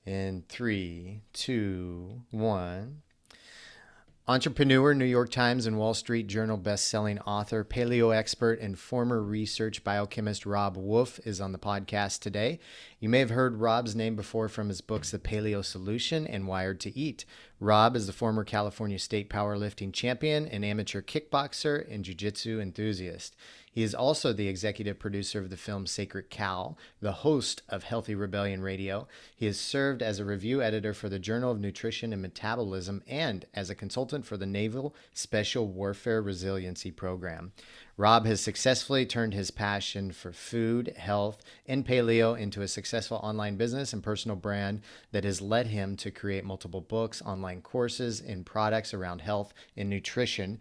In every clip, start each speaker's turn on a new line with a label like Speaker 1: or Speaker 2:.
Speaker 1: In 3, 2, 1. Entrepreneur, New York Times and Wall Street Journal best-selling author, Paleo Expert, and former research biochemist Robb Wolf is on the podcast today. You may have heard Robb's name before from his books, The Paleo Solution and Wired to Eat. Robb is the former California State Powerlifting Champion, an amateur kickboxer, and Jiu-Jitsu enthusiast. He is also the executive producer of the film Sacred Cow, the host of Healthy Rebellion Radio. He has served as a review editor for the Journal of Nutrition and Metabolism and as a consultant for the Naval Special Warfare Resiliency program. Robb has successfully turned his passion for food, health, and paleo into a successful online business and personal brand that has led him to create multiple books, online courses, and products around health and nutrition,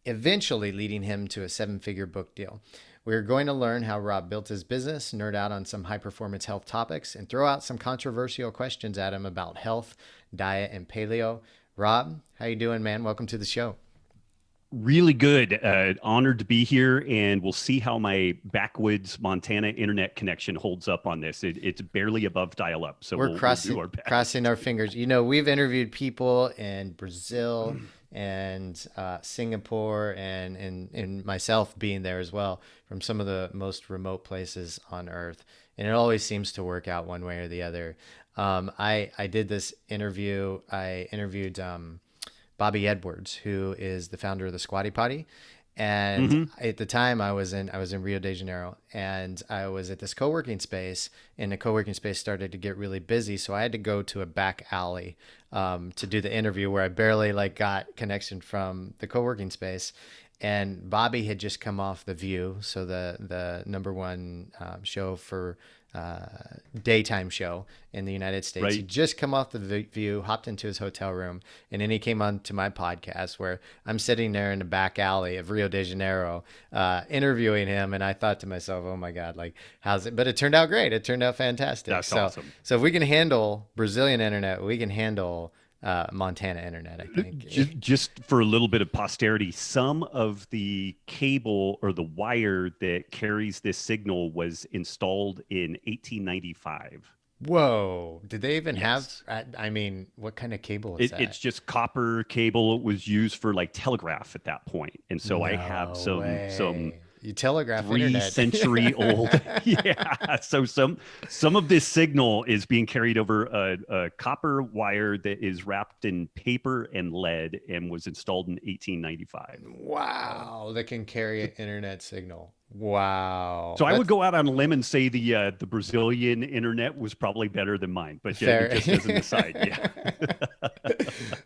Speaker 1: eventually leading him to a 7-figure book deal. We're going to learn how Robb built his business, nerd out on some high-performance health topics, and throw out some controversial questions at him about health, diet, and paleo. Robb, how you doing, man? Welcome to the show.
Speaker 2: Really good. Honored to be here, and we'll see how my backwoods Montana internet connection holds up on this. It's barely above dial-up, so we'll do our best.
Speaker 1: Crossing our fingers. You know, we've interviewed people in Brazil and Singapore and myself being there as well from some of the most remote places on earth. And it always seems to work out one way or the other. I did this interview. I interviewed Bobby Edwards, who is the founder of the Squatty Potty. And at the time I was in Rio de Janeiro, and I was at this co-working space, and the co-working space started to get really busy. So I had to go to a back alley to do the interview where I barely got connection from the co-working space. And Bobby had just come off The View. So the number one show for daytime show in the United States.
Speaker 2: Right.
Speaker 1: He'd just come off The View, hopped into his hotel room, and then he came on to my podcast where I'm sitting there in the back alley of Rio de Janeiro interviewing him. And I thought to myself, oh my God, how's it? But it turned out great. It turned out fantastic.
Speaker 2: That's awesome.
Speaker 1: So if we can handle Brazilian internet, we can handle Montana internet, I think.
Speaker 2: Just for a little bit of posterity, some of the cable or the wire that carries this signal was installed in 1895.
Speaker 1: Whoa. Did they even
Speaker 2: Yes.
Speaker 1: have, I mean, what kind of cable is that?
Speaker 2: It's just copper cable. It was used for telegraph at that point. And so I have some
Speaker 1: you telegraph internet.
Speaker 2: 3-century old. Yeah. So some of this signal is being carried over a copper wire that is wrapped in paper and lead and was installed in 1895.
Speaker 1: Wow. That can carry an internet signal. Wow.
Speaker 2: So I would go out on a limb and say the Brazilian internet was probably better than mine, but
Speaker 1: fair.
Speaker 2: Just as an aside, yeah.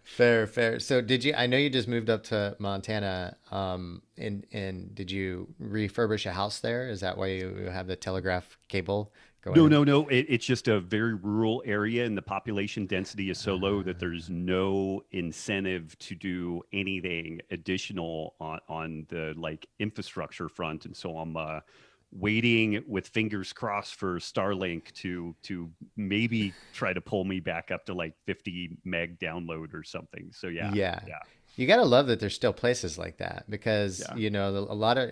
Speaker 1: Fair. So I know you just moved up to Montana, and did you refurbish a house there? Is that why you have the telegraph cable going?
Speaker 2: No. It's just a very rural area, and the population density is so low that there's no incentive to do anything additional on the infrastructure front. And so I'm waiting with fingers crossed for Starlink to maybe try to pull me back up to 50 meg download or something. So yeah.
Speaker 1: You got to love that there's still places like that, because a lot of,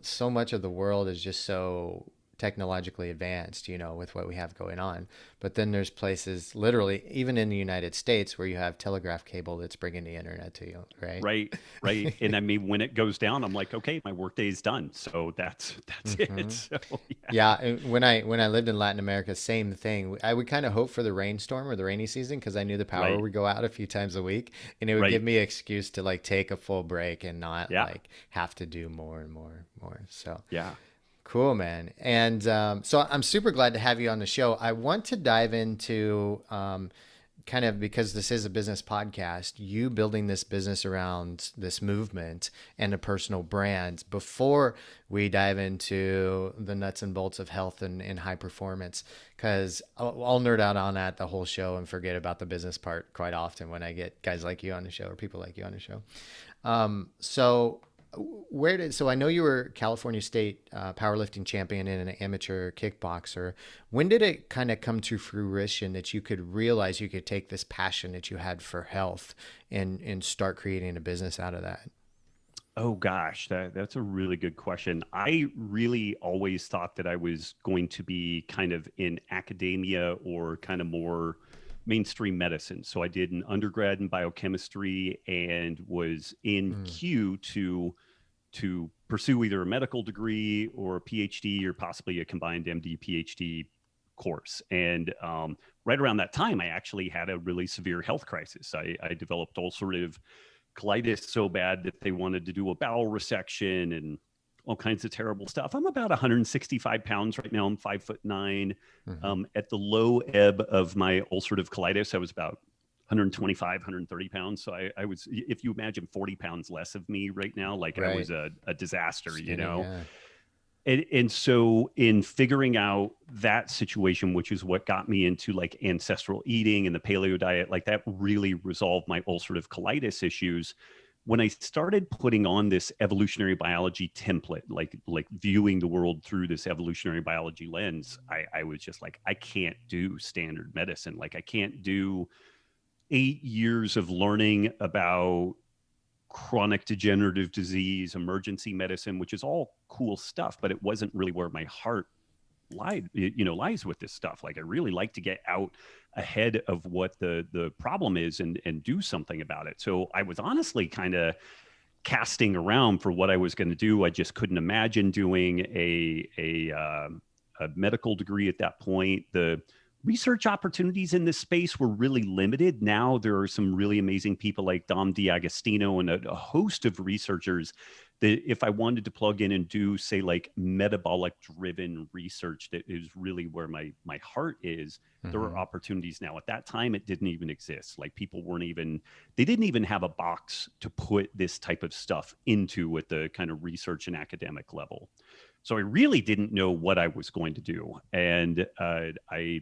Speaker 1: so much of the world is just so technologically advanced, with what we have going on. But then there's places literally, even in the United States, where you have telegraph cable that's bringing the internet to you, right?
Speaker 2: Right. And when it goes down, I'm like, okay, my workday is done. So that's it. So,
Speaker 1: yeah. And when I lived in Latin America, same thing. I would kind of hope for the rainstorm or the rainy season, because I knew the power would go out a few times a week, and it would give me an excuse to take a full break and not have to do more and more. So
Speaker 2: yeah.
Speaker 1: Cool, man. And so I'm super glad to have you on the show. I want to dive into kind of, because this is a business podcast, you building this business around this movement and a personal brand, before we dive into the nuts and bolts of health and high performance, because I'll nerd out on that the whole show and forget about the business part quite often when I get guys like you on the show or people like you on the show. So I know you were California State Powerlifting Champion and an amateur kickboxer. When did it kind of come to fruition that you could realize you could take this passion that you had for health and start creating a business out of that?
Speaker 2: Oh gosh, that's a really good question. I really always thought that I was going to be kind of in academia or kind of more mainstream medicine. So I did an undergrad in biochemistry and was in
Speaker 1: Mm,
Speaker 2: queue to pursue either a medical degree or a PhD or possibly a combined MD PhD course. And right around that time, I actually had a really severe health crisis. I developed ulcerative colitis so bad that they wanted to do a bowel resection and all kinds of terrible stuff. I'm about 165 pounds right now. I'm 5'9".
Speaker 1: hmm
Speaker 2: At the low ebb of my ulcerative colitis, I was about 125, 130 pounds. So I was, if you imagine 40 pounds less of me right now, like I
Speaker 1: Right.
Speaker 2: was a disaster, you
Speaker 1: Skinny.
Speaker 2: know?
Speaker 1: Yeah.
Speaker 2: And so in figuring out that situation, which is what got me into like ancestral eating and the paleo diet, like that really resolved my ulcerative colitis issues. When I started putting on this evolutionary biology template, like viewing the world through this evolutionary biology lens, I was just like, I can't do standard medicine. Like I can't do 8 years of learning about chronic degenerative disease, emergency medicine, which is all cool stuff, but it wasn't really where my heart lies with this stuff. Like I really like to get out ahead of what the problem is and do something about it. So I was honestly kind of casting around for what I was going to do. I just couldn't imagine doing a medical degree at that point. The research opportunities in this space were really limited. Now there are some really amazing people like Dom D'Agostino and a host of researchers that if I wanted to plug in and do, say, like metabolic driven research, that is really where my heart is, there are
Speaker 1: hmm
Speaker 2: opportunities now. At that time, it didn't even exist. Like people weren't even, they didn't even have a box to put this type of stuff into at the kind of research and academic level. So I really didn't know what I was going to do. And I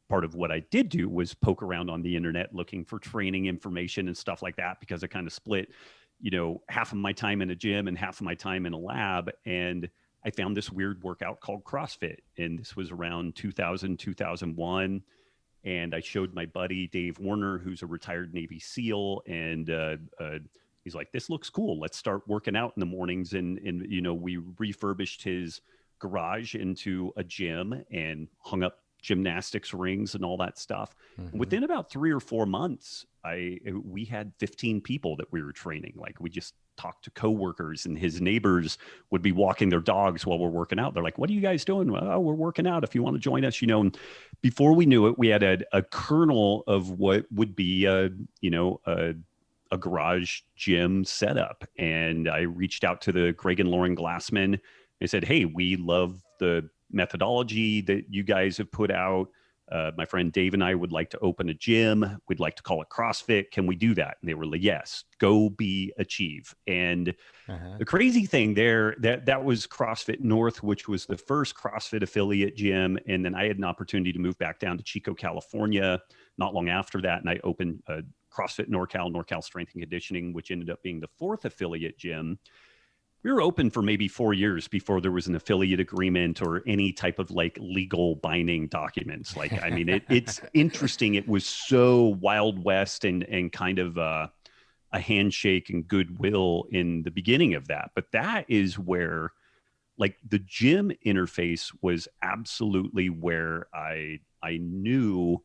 Speaker 2: part of what I did do was poke around on the internet looking for training information and stuff like that, because I kind of split, half of my time in a gym and half of my time in a lab. And I found this weird workout called CrossFit. And this was around 2000, 2001. And I showed my buddy Dave Warner, who's a retired Navy SEAL, and he's like, "This looks cool. Let's start working out in the mornings." And we refurbished his garage into a gym and hung up gymnastics rings and all that stuff. And
Speaker 1: hmm
Speaker 2: within about 3 or 4 months, we had 15 people that we were training. Like we just talked to coworkers, and his neighbors would be walking their dogs while we're working out. They're like, "What are you guys doing?" "Well, oh, we're working out. If you want to join us, And before we knew it, we had a kernel of what would be a garage gym setup. And I reached out to the Greg and Lauren Glassman. I said, "Hey, we love the methodology that you guys have put out. My friend Dave and I would like to open a gym. We'd like to call it CrossFit. Can we do that?" And they were like, "Yes, go be achieve." And
Speaker 1: Uh-huh.
Speaker 2: the crazy thing there, that was CrossFit North, which was the first CrossFit affiliate gym. And then I had an opportunity to move back down to Chico, California, not long after that. And I opened CrossFit NorCal Strength and Conditioning, which ended up being the fourth affiliate gym. We were open for maybe 4 years before there was an affiliate agreement or any type of like legal binding documents. Like, I mean, it's interesting. It was so Wild West and kind of a handshake and goodwill in the beginning of that. But that is where like the gym interface was absolutely where I knew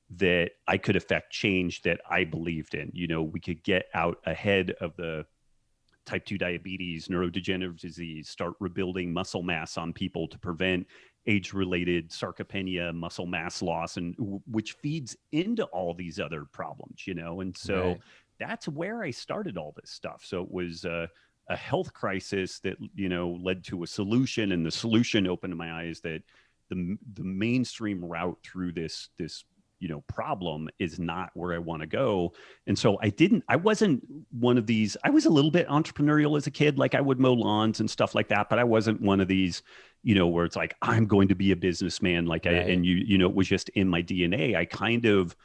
Speaker 2: that I could affect change that I believed in. We could get out ahead of the type 2 diabetes, neurodegenerative disease, start rebuilding muscle mass on people to prevent age-related sarcopenia, muscle mass loss, and which feeds into all these other problems. And so
Speaker 1: Right.
Speaker 2: that's where I started all this stuff. So it was a health crisis that led to a solution, and the solution opened my eyes that the mainstream route through this problem is not where I want to go. And so I wasn't one of these. I was a little bit entrepreneurial as a kid. Like I would mow lawns and stuff like that, but I wasn't one of these, where it's like, I'm going to be a businessman. Like
Speaker 1: Right.
Speaker 2: it was just in my DNA. I kind of,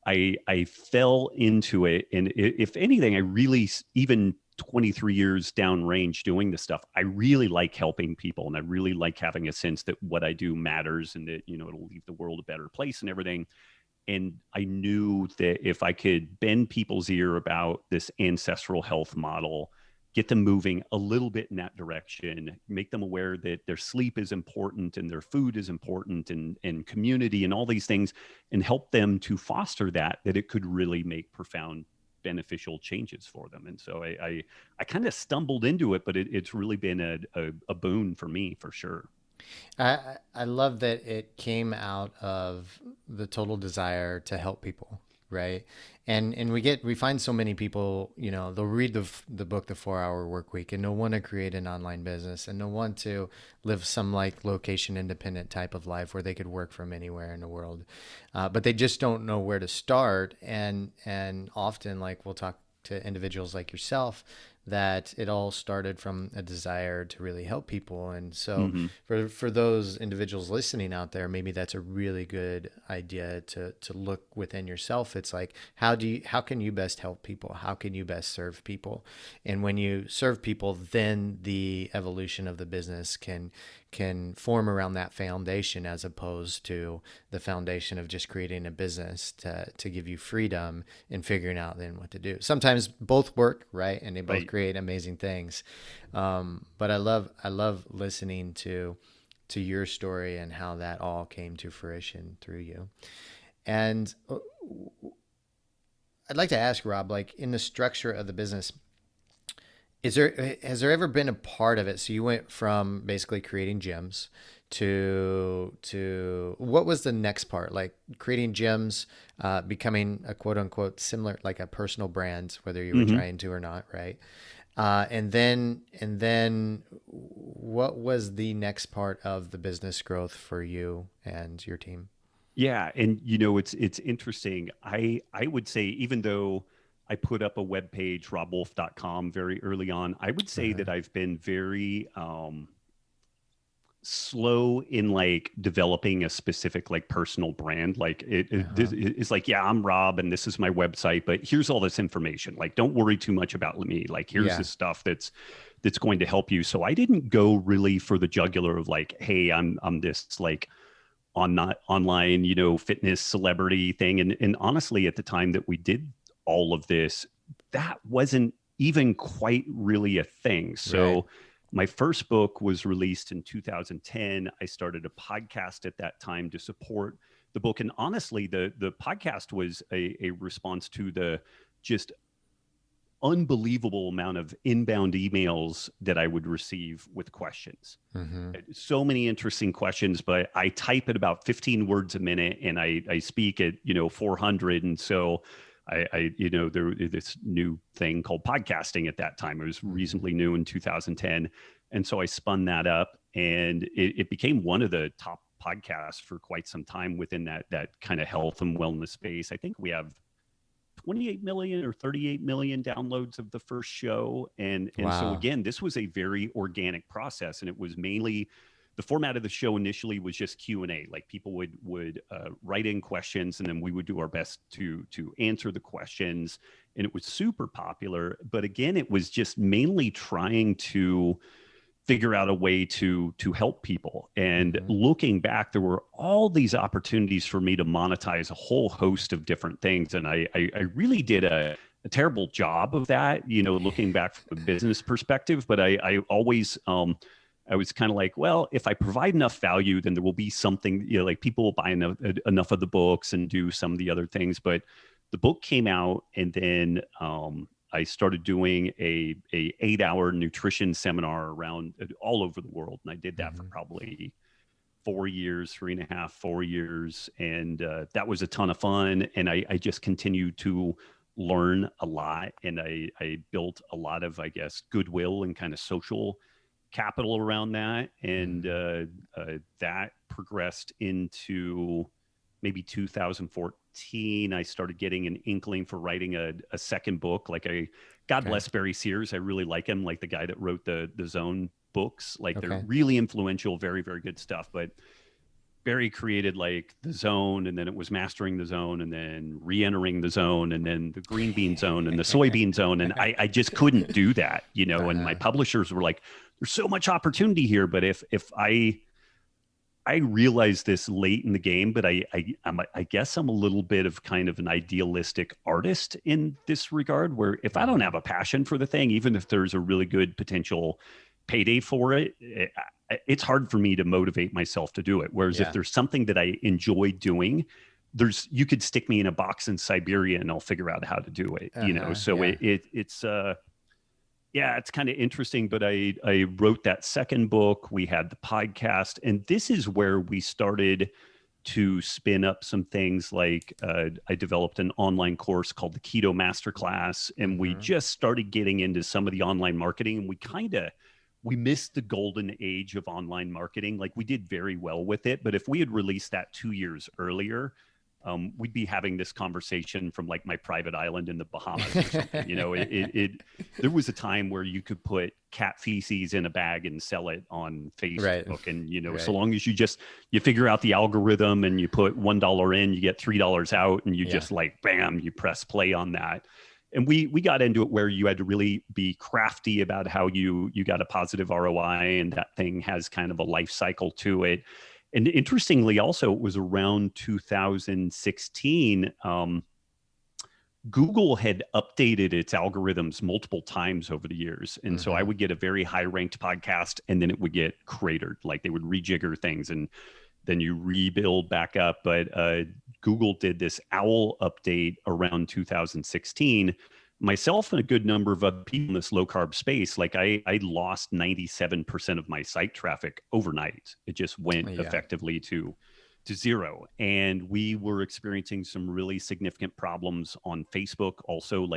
Speaker 2: I fell into it. And if anything, I really, even 23 years downrange doing this stuff, I really like helping people. And I really like having a sense that what I do matters and that, it'll leave the world a better place and everything. And I knew that if I could bend people's ear about this ancestral health model, get them moving a little bit in that direction, make them aware that their sleep is important and their food is important, and community and all these things, and help them to foster that it could really make profound beneficial changes for them. And so I kind of stumbled into it, but it's really been a boon for me, for sure.
Speaker 1: I love that it came out of the total desire to help people, right? And we find so many people, they'll read the book The 4 Hour Work Week, and they'll want to create an online business, and they'll want to live some like location independent type of life where they could work from anywhere in the world, but they just don't know where to start. And often, like, we'll talk to individuals like yourself, that it all started from a desire to really help people. And so for those individuals listening out there, maybe that's a really good idea to look within yourself. It's like, how can you best help people? How can you best serve people? And when you serve people, then the evolution of the business can form around that foundation, as opposed to the foundation of just creating a business to give you freedom and figuring out then what to do. Sometimes both work, right? And they both create amazing things. But I love listening to your story and how that all came to fruition through you. And I'd like to ask Robb, like, in the structure of the business, has there ever been a part of it? So you went from basically creating gyms to what was the next part? Like creating gyms, becoming a quote unquote similar, like a personal brand, whether you were trying to or not, right? And then what was the next part of the business growth for you and your team?
Speaker 2: Yeah. And it's interesting. I would say, even though I put up a webpage, robbwolf.com, very early on, I would say that I've been very slow in like developing a specific like personal brand. Like it's like, yeah, I'm Robb and this is my website, but here's all this information. Like, don't worry too much about me. Like, here's the stuff that's going to help you. So I didn't go really for the jugular of like, hey, I'm this like online, fitness celebrity thing. And honestly, at the time that we did all of this, that wasn't even quite really a thing. So my first book was released in 2010. I started a podcast at that time to support the book. And honestly, the podcast was a response to the just unbelievable amount of inbound emails that I would receive with questions. So many interesting questions, but I type at about 15 words a minute and I speak at, 400. And so there was this new thing called podcasting at that time. It was reasonably new in 2010. And so I spun that up, and it became one of the top podcasts for quite some time within that kind of health and wellness space. I think we have 28 million or 38 million downloads of the first show. And so again, this was a very organic process, and it was mainly, the format of the show initially was just Q&A. Like, people would write in questions, and then we would do our best to answer the questions. And it was super popular. But again, it was just mainly trying to figure out a way to help people. And looking back, there were all these opportunities for me to monetize a whole host of different things. And I really did a terrible job of that, looking back from a business perspective. But I always, I was kind of like, well, if I provide enough value, then there will be something, like people will buy enough of the books and do some of the other things. But the book came out, and then I started doing a 8-hour nutrition seminar around all over the world. And I did that for probably 4 years, 3.5, 4 years. And that was a ton of fun. And I just continued to learn a lot. And I built a lot of, I guess, goodwill and kind of social capital around that. And that progressed into maybe 2014. I started getting an inkling for writing a second book. Like, God bless Barry Sears. I really like him, like the guy that wrote the Zone books. Like, they're really influential, very, very good stuff. But Barry created like the Zone, and then it was Mastering the Zone, and then Re-entering the Zone, and then the Green Bean Zone, and the Soybean Zone. And I just couldn't do that, and my publishers were like, there's so much opportunity here, but if I I realized this late in the game, but I guess I'm a little bit of kind of an idealistic artist in this regard, where if I don't have a passion for the thing, even if there's a really good potential payday for it, it's hard for me to motivate myself to do it. Whereas if there's something that I enjoy doing, you could stick me in a box in Siberia and I'll figure out how to do it, you know? So it's yeah, it's kind of interesting, but I wrote that second book. We had the podcast, and this is where we started to spin up some things like I developed an online course called the Keto Masterclass, and we just started getting into some of the online marketing, and we missed the golden age of online marketing. Like, we did very well with it, but if we had released that 2 years earlier, we'd be having this conversation from like my private island in the Bahamas or something. You know, there was a time where you could put cat feces in a bag and sell it on Facebook. And, you know, so long as you figure out the algorithm and you put $1 in, you get $3 out, and you just like, bam, you press play on that. And we got into it where you had to really be crafty about how you got a positive ROI, and that thing has kind of a life cycle to it. And interestingly, also, it was around 2016, Google had updated its algorithms multiple times over the years. And so I would get a very high ranked podcast, and then it would get cratered. Like, they would rejigger things and then you rebuild back up. But Google did this OWL update around 2016. Myself and a good number of other people in this low carb space, like I lost 97% of my site traffic overnight. It just went effectively to zero. And we were experiencing some really significant problems on Facebook. Also,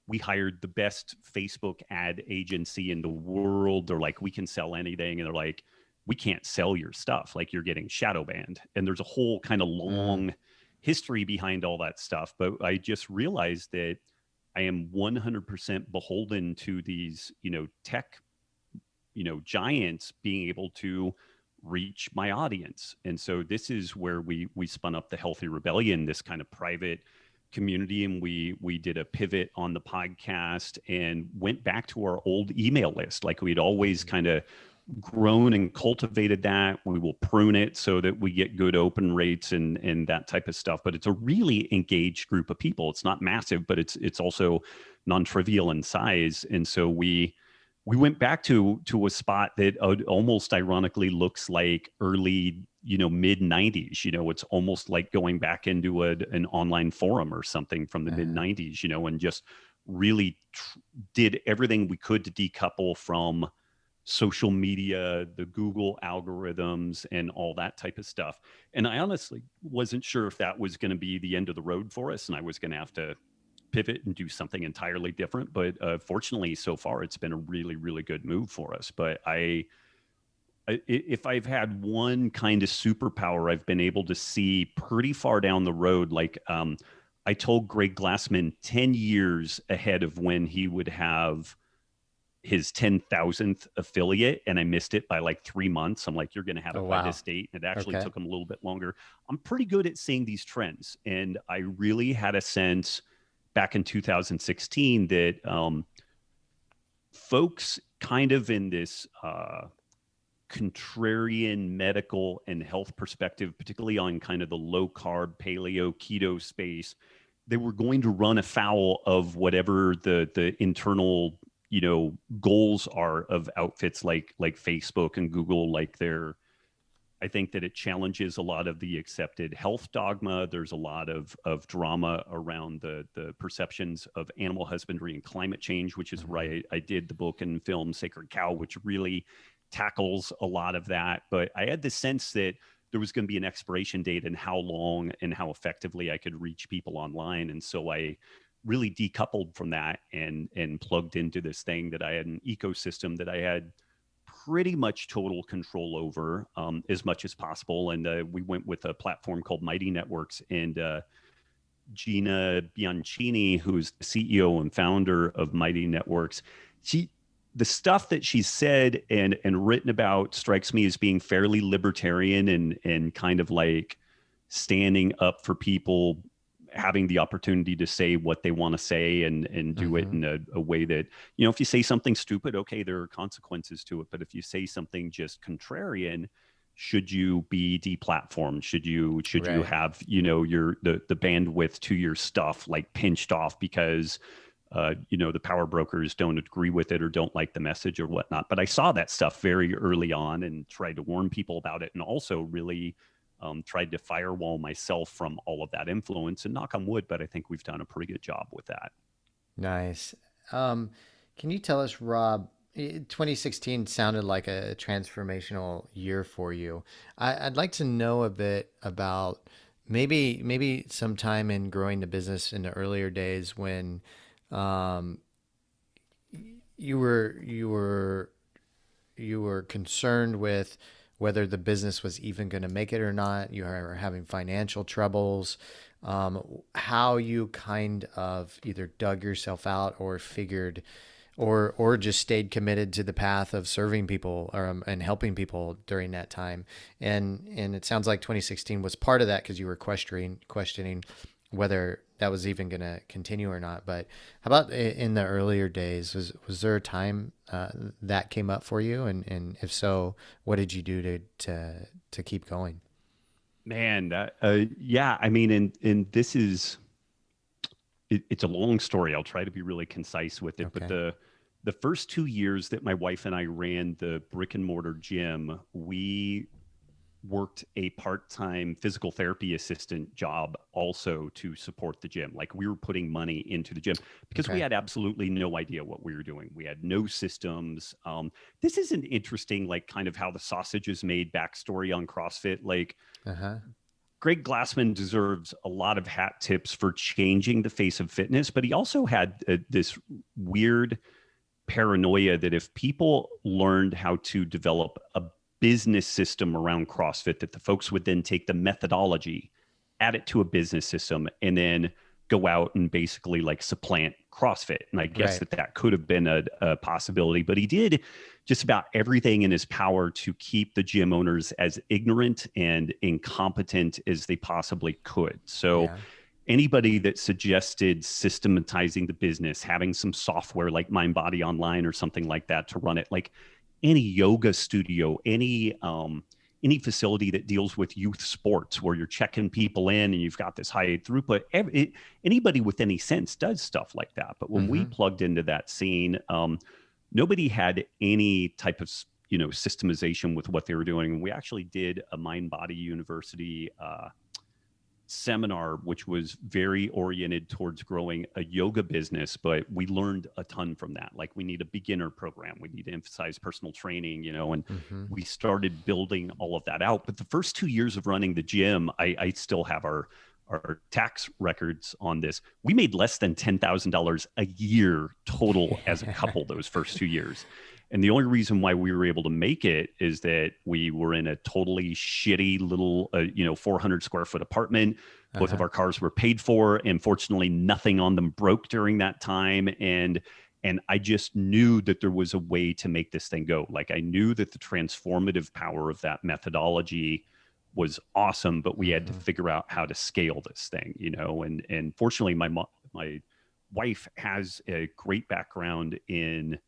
Speaker 2: we hired the best Facebook ad agency in the world. They're like, we can sell anything. And they're like, we can't sell your stuff. Like, you're getting shadow banned. And there's a whole kind of long history behind all that stuff. But I just realized that I am 100% beholden to these, tech, giants being able to reach my audience. And so this is where we spun up the Healthy Rebellion, this kind of private community. And we did a pivot on the podcast and went back to our old email list. Like, we'd always kind of grown and cultivated that. We will prune it so that we get good open rates and that type of stuff. But it's a really engaged group of people. It's not massive, but it's also non-trivial in size. And so we went back to a spot that almost ironically looks like early, mid 90s. It's almost like going back into an online forum or something from the mid 90s, and just really did everything we could to decouple from social media, the Google algorithms, and all that type of stuff. And I honestly wasn't sure if that was going to be the end of the road for us, and I was going to have to pivot and do something entirely different. But fortunately, so far, it's been a really, really good move for us. But if I've had one kind of superpower, I've been able to see pretty far down the road. Like, I told Greg Glassman 10 years ahead of when he would have his 10,000th affiliate, and I missed it by like 3 months. I'm like, you're going to have it by this date. And it actually took him a little bit longer. I'm pretty good at seeing these trends. And I really had a sense back in 2016 that folks kind of in this contrarian medical and health perspective, particularly on kind of the low carb, paleo, keto space, they were going to run afoul of whatever the internal goals are of outfits like Facebook and Google. I think that it challenges a lot of the accepted health dogma. There's a lot of drama around the perceptions of animal husbandry and climate change, which is why I did the book and film Sacred Cow, which really tackles a lot of that. But I had the sense that there was going to be an expiration date and how long and how effectively I could reach people online. And so I really decoupled from that and plugged into this thing that I had an ecosystem that I had pretty much total control over as much as possible. And we went with a platform called Mighty Networks, and Gina Bianchini, who's the CEO and founder of Mighty Networks, the stuff that she's said and written about strikes me as being fairly libertarian and kind of like standing up for people having the opportunity to say what they want to say and do it in a way that, if you say something stupid, okay, there are consequences to it. But if you say something just contrarian, should you be deplatformed? Should you
Speaker 1: Right.
Speaker 2: have, the bandwidth to your stuff like pinched off because the power brokers don't agree with it or don't like the message or whatnot. But I saw that stuff very early on and tried to warn people about it, and also really tried to firewall myself from all of that influence. And knock on wood, but I think we've done a pretty good job with that.
Speaker 1: Nice. Can you tell us, Rob, 2016 sounded like a transformational year for you. I'd like to know a bit about maybe some time in growing the business in the earlier days when um, you were you were concerned with whether the business was even going to make it or not. You were having financial troubles. How you kind of either dug yourself out or figured, or just stayed committed to the path of serving people and helping people during that time. And it sounds like 2016 was part of that because you were questioning whether that was even going to continue or not. But how about in the earlier days? Was there a time that came up for you? And if so, what did you do to keep going?
Speaker 2: Man, yeah, I mean, and this is, it's a long story. I'll try to be really concise with it. But
Speaker 1: Okay.
Speaker 2: the first 2 years that my wife and I ran the brick and mortar gym, we worked a part-time physical therapy assistant job also to support the gym. Like, we were putting money into the gym because we
Speaker 1: Okay.
Speaker 2: had absolutely no idea what we were doing. We had no systems. This is an interesting, like, kind of how the sausage is made backstory on CrossFit. Like,
Speaker 1: Uh huh.
Speaker 2: Greg Glassman deserves a lot of hat tips for changing the face of fitness, but he also had this weird paranoia that if people learned how to develop a business system around CrossFit, that the folks would then take the methodology, add it to a business system, and then go out and basically like supplant CrossFit. And I guess
Speaker 1: Right.
Speaker 2: that could have been a possibility, but he did just about everything in his power to keep the gym owners as ignorant and incompetent as they possibly could. So
Speaker 1: Yeah.
Speaker 2: anybody that suggested systematizing the business, having some software like MindBody Online or something like that to run it, like any yoga studio, any facility that deals with youth sports where you're checking people in and you've got this high throughput, anybody with any sense does stuff like that. But when we
Speaker 1: Mm-hmm.
Speaker 2: plugged into that scene, nobody had any type of systemization with what they were doing. And we actually did a Mind Body University seminar, which was very oriented towards growing a yoga business, but we learned a ton from that. Like, we need a beginner program, we need to emphasize personal training, and
Speaker 1: Mm-hmm.
Speaker 2: we started building all of that out. But the first 2 years of running the gym, I still have our tax records on this. We made less than $10,000 a year total as a couple those first 2 years. And the only reason why we were able to make it is that we were in a totally shitty little, 400 square foot apartment. Both of
Speaker 1: Uh-huh.
Speaker 2: our cars were paid for, and fortunately, nothing on them broke during that time. And I just knew that there was a way to make this thing go. Like, I knew that the transformative power of that methodology was awesome, but we had to
Speaker 1: Mm-hmm.
Speaker 2: figure out how to scale this thing, And fortunately, my wife has a great background in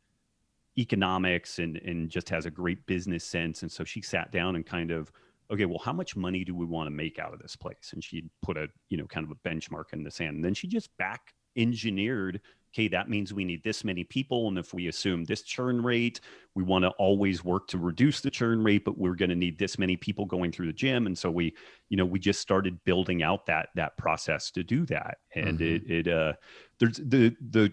Speaker 2: economics and just has a great business sense. And so she sat down and kind of, okay, well, how much money do we want to make out of this place? And she put a, kind of a benchmark in the sand. And then she just back engineered, okay, that means we need this many people. And if we assume this churn rate, we want to always work to reduce the churn rate, but we're going to need this many people going through the gym. And so we just started building out that process to do that. And
Speaker 1: Mm-hmm.
Speaker 2: there's the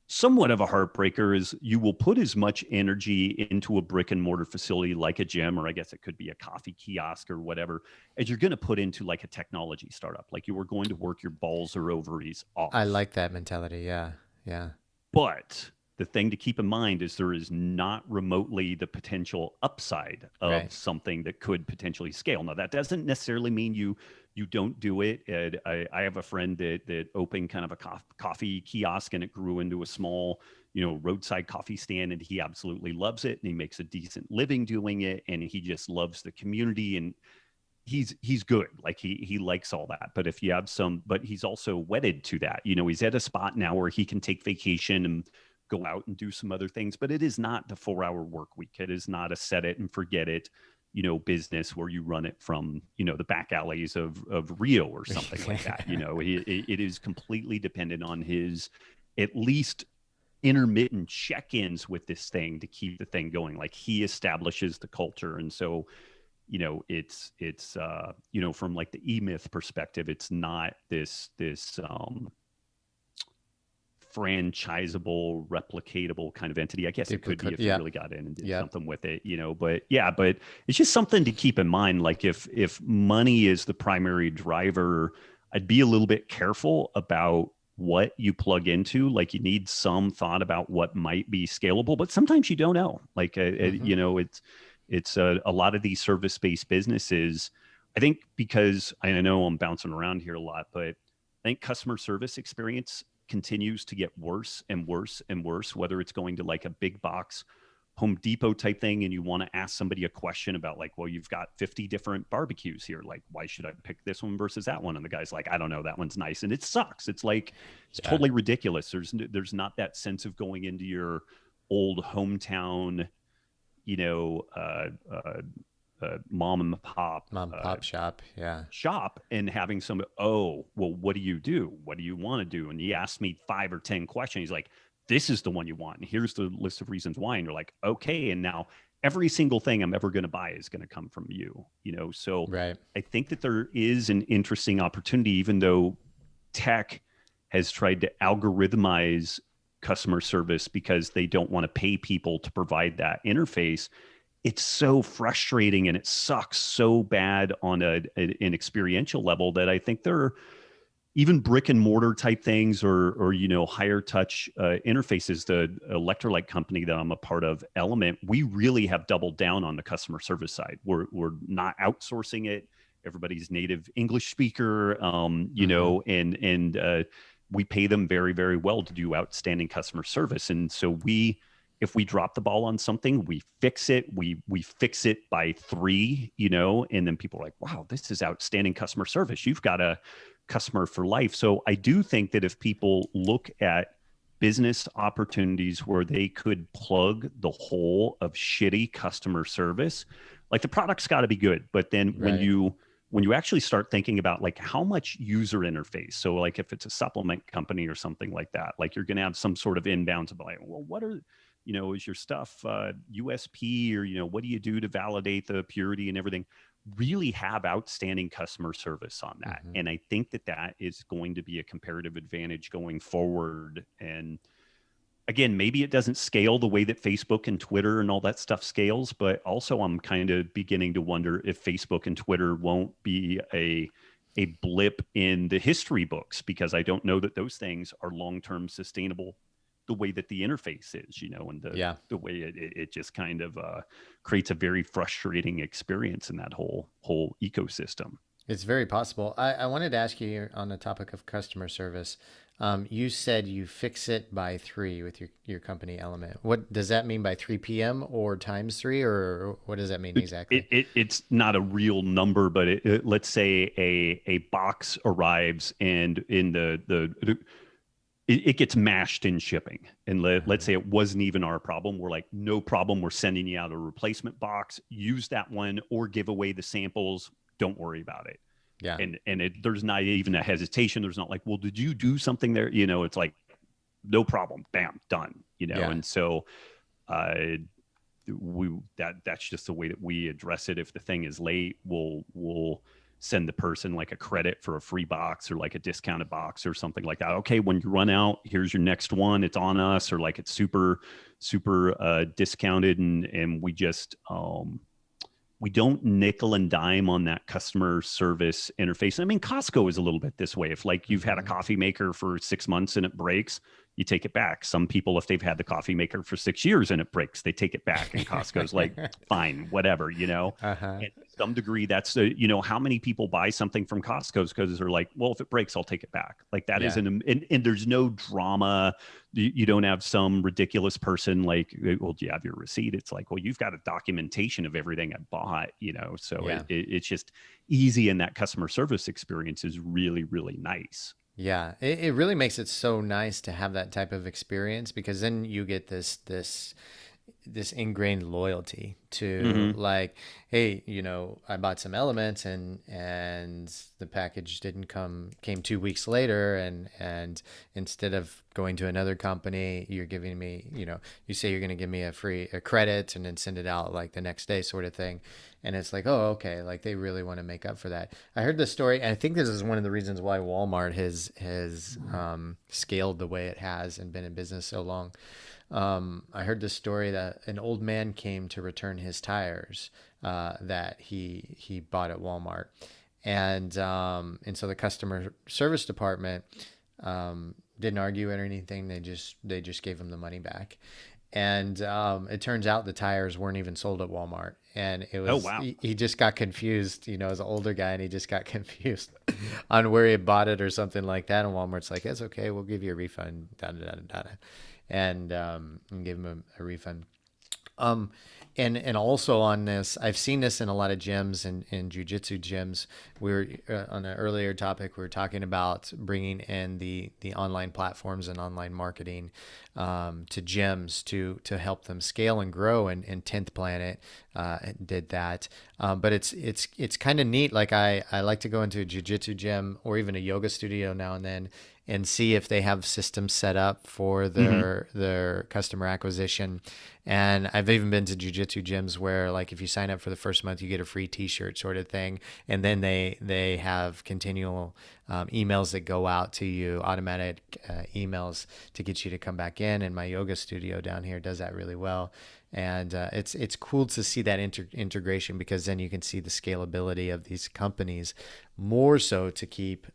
Speaker 2: somewhat of a heartbreaker is you will put as much energy into a brick and mortar facility like a gym, or I guess it could be a coffee kiosk or whatever, as you're going to put into like a technology startup. Like, you were going to work your balls or ovaries
Speaker 1: I
Speaker 2: off.
Speaker 1: like that mentality. Yeah. Yeah.
Speaker 2: But the thing to keep in mind is there is not remotely the potential upside
Speaker 1: Right.
Speaker 2: of something that could potentially scale. Now, that doesn't necessarily mean you don't do it. And I have a friend that opened kind of a coffee kiosk, and it grew into a small, roadside coffee stand, and he absolutely loves it, and he makes a decent living doing it, and he just loves the community, and he's good. Like, he likes all that. But if you have but he's also wedded to that. He's at a spot now where he can take vacation and go out and do some other things, but it is not the 4-hour work week. It is not a set it and forget it. business where you run it from, the back alleys of Rio or something like that. It is completely dependent on his at least intermittent check-ins with this thing to keep the thing going. Like he establishes the culture. And so, it's from like the E-Myth perspective, it's not this franchisable, replicatable kind of entity. I guess it could be if you really got in and did something with it, but it's just something to keep in mind. Like if money is the primary driver, I'd be a little bit careful about what you plug into. Like you need some thought about what might be scalable, but sometimes you don't know. Like, it's a lot of these service-based businesses, I think, because I know I'm bouncing around here a lot, but I think customer service experience continues to get worse and worse and worse, whether it's going to like a big box Home Depot type thing and you want to ask somebody a question about like, well, you've got 50 different barbecues here. Like, why should I pick this one versus that one? And the guy's like, I don't know, that one's nice. And it sucks. It's like, it's totally ridiculous. There's not that sense of going into your old hometown, mom and pop shop and having some, oh, well, what do you do? What do you want to do? And he asked me 5 or 10 questions. He's like, this is the one you want. And here's the list of reasons why. And you're like, okay. And now every single thing I'm ever going to buy is going to come from you, So I think that there is an interesting opportunity, even though tech has tried to algorithmize customer service because they don't want to pay people to provide that interface. It's so frustrating and it sucks so bad on an experiential level that I think there are even brick and mortar type things or higher touch interfaces. The electrolyte company that I'm a part of, Element, we really have doubled down on the customer service side. We're not outsourcing it. Everybody's native English speaker, and we pay them very, very well to do outstanding customer service. And so if we drop the ball on something, we fix it. We fix it by 3, and then people are like, wow, this is outstanding customer service. You've got a customer for life. So I do think that if people look at business opportunities where they could plug the hole of shitty customer service, like the product's got to be good. But then when you actually start thinking about like how much user interface, so like if it's a supplement company or something like that, like you're going to have some sort of inbounds about like, well, what are is your stuff USP, or, what do you do to validate the purity and everything? Really have outstanding customer service on that. And I think that is going to be a comparative advantage going forward. And again, maybe it doesn't scale the way that Facebook and Twitter and all that stuff scales, but also I'm kind of beginning to wonder if Facebook and Twitter won't be a blip in the history books, because I don't know that those things are long-term sustainable the way that the interface is, and the way it just kind of creates a very frustrating experience in that whole ecosystem.
Speaker 1: It's very possible. I wanted to ask you on the topic of customer service. You said you fix it by 3 with your company Element. What does that mean by 3 p.m. or times 3, or what does that mean exactly?
Speaker 2: It's not a real number, but let's say a box arrives and in it gets mashed in shipping. And let's say it wasn't even our problem. We're like, no problem. We're sending you out a replacement box. Use that one or give away the samples. Don't worry about it.
Speaker 1: Yeah.
Speaker 2: And there's not even a hesitation. There's not like, well, did you do something there? It's like, no problem. Bam, done. And so that's just the way that we address it. If the thing is late, we'll send the person like a credit for a free box or like a discounted box or something like that. Okay, when you run out, here's your next one. It's on us, or like it's super, super discounted. And we just, we don't nickel and dime on that customer service interface. I mean, Costco is a little bit this way. If like you've had a coffee maker for 6 months and it breaks, you take it back. Some people, if they've had the coffee maker for 6 years and it breaks, they take it back. And Costco's like, fine, whatever, And to some degree, that's, how many people buy something from Costco's because they're like, well, if it breaks, I'll take it back. Like that isn't, and there's no drama. You don't have some ridiculous person like, well, do you have your receipt? It's like, well, you've got a documentation of everything I bought, so it's just easy. And that customer service experience is really, really nice.
Speaker 1: Yeah, it really makes it so nice to have that type of experience, because then you get this this ingrained loyalty to
Speaker 2: Hmm.
Speaker 1: like, hey, I bought some elements and the package didn't came 2 weeks later, and instead of going to another company, you're giving me, you say you're going to give me a credit and then send it out like the next day sort of thing. And it's like, oh, okay, like they really want to make up for that. I heard this story, and I think this is one of the reasons why Walmart has scaled the way it has and been in business so long. I heard this story that an old man came to return his tires that he bought at Walmart, and so the customer service department didn't argue it or anything. They just gave him the money back, and it turns out the tires weren't even sold at Walmart. And it
Speaker 2: Oh,
Speaker 1: was
Speaker 2: wow.
Speaker 1: he just got confused, as an older guy, and he just got confused on where he had bought it or something like that. And Walmart's like, "It's okay, we'll give you a refund." Da, da, da, da, da. And give him a refund. Um, and also on this, I've seen this in a lot of gyms and in jiu-jitsu gyms. We were on an earlier topic. We were talking about bringing in the online platforms and online marketing to gyms to help them scale and grow. And 10th Planet did that. But it's kind of neat. Like I like to go into a jiu-jitsu gym or even a yoga studio now and see if they have systems set up for
Speaker 2: Hmm.
Speaker 1: their customer acquisition. And I've even been to jujitsu gyms where, like, if you sign up for the first month, you get a free T-shirt, sort of thing. And then they have continual emails that go out to you, automatic emails to get you to come back in. And my yoga studio down here does that really well. And it's cool to see that integration, because then you can see the scalability of these companies, more so to keep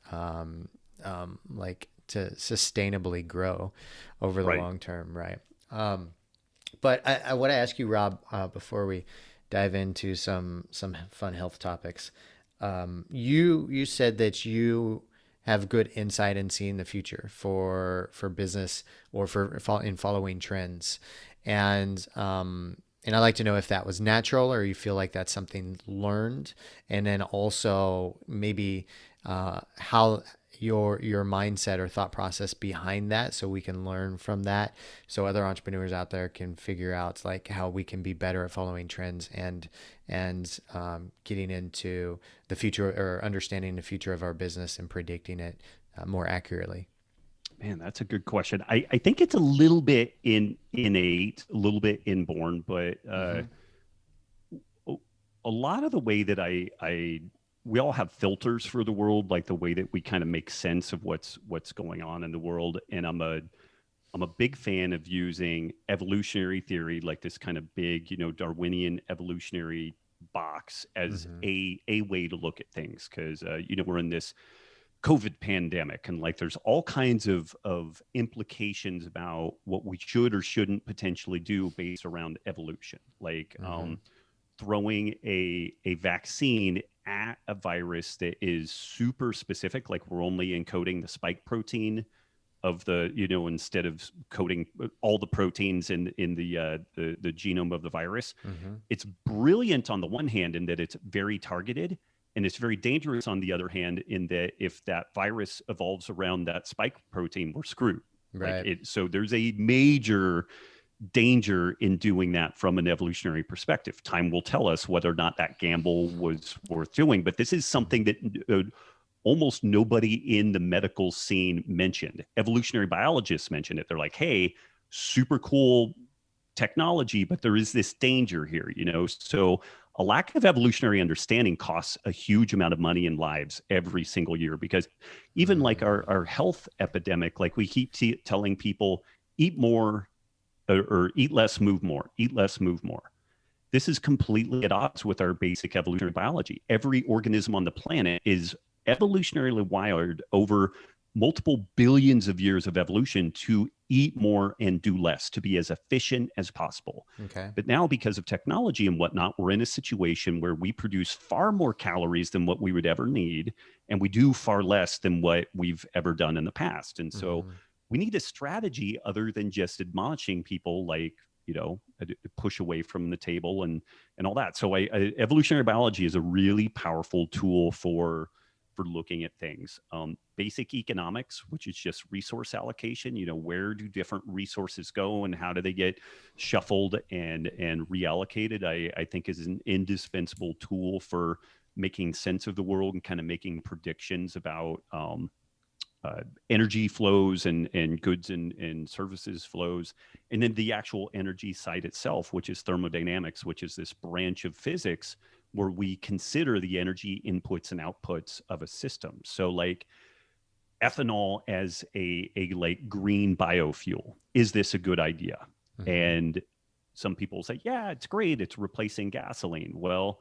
Speaker 1: like to sustainably grow over the
Speaker 2: Right.
Speaker 1: long term, right? But I want to ask you, Rob, before we dive into some fun health topics. You said that you have good insight in seeing the future for business or in following trends, and I'd like to know if that was natural or you feel like that's something learned, and then also maybe how your mindset or thought process behind that, so we can learn from that, so other entrepreneurs out there can figure out like how we can be better at following trends and getting into the future, or understanding the future of our business and predicting it more accurately.
Speaker 2: Man, that's a good question. I think it's a little bit innate, a little bit inborn, but
Speaker 1: Mm-hmm.
Speaker 2: a lot of the way that we all have filters for the world, like the way that we kind of make sense of what's going on in the world. And I'm a big fan of using evolutionary theory, like this kind of big, Darwinian evolutionary box, as
Speaker 1: Mm-hmm.
Speaker 2: a way to look at things, because we're in this COVID pandemic, and like there's all kinds of implications about what we should or shouldn't potentially do based around evolution, like
Speaker 1: Mm-hmm.
Speaker 2: throwing a vaccine at a virus that is super specific, like we're only encoding the spike protein of the, instead of coding all the proteins in the genome of the virus.
Speaker 1: Mm-hmm.
Speaker 2: It's brilliant on the one hand in that it's very targeted, and it's very dangerous on the other hand in that if that virus evolves around that spike protein, we're screwed. Like
Speaker 1: Right.
Speaker 2: it, so there's a major danger in doing that from an evolutionary perspective. Time will tell us whether or not that gamble was worth doing, but this is something that almost nobody in the medical scene mentioned. Evolutionary biologists mentioned it. They're like, hey, super cool technology, but there is this danger here, So a lack of evolutionary understanding costs a huge amount of money and lives every single year, because even like
Speaker 1: Mm.
Speaker 2: our health epidemic, like we keep telling people eat more, or eat less, move more, eat less, move more. This is completely at odds with our basic evolutionary biology. Every organism on the planet is evolutionarily wired over multiple billions of years of evolution to eat more and do less, to be as efficient as possible.
Speaker 1: Okay.
Speaker 2: But now, because of technology and whatnot, we're in a situation where we produce far more calories than what we would ever need, and we do far less than what we've ever done in the past. And so
Speaker 1: Mm-hmm.
Speaker 2: we need a strategy other than just admonishing people, like, push away from the table and all that. So evolutionary biology is a really powerful tool for for looking at things. Basic economics, which is just resource allocation, where do different resources go and how do they get shuffled and reallocated, I think is an indispensable tool for making sense of the world and kind of making predictions about energy flows and goods and services flows. And then the actual energy side itself, which is thermodynamics, which is this branch of physics where we consider the energy inputs and outputs of a system. So like ethanol as a like green biofuel, is this a good idea? Mm-hmm. And some people say, yeah, it's great, it's replacing gasoline. Well,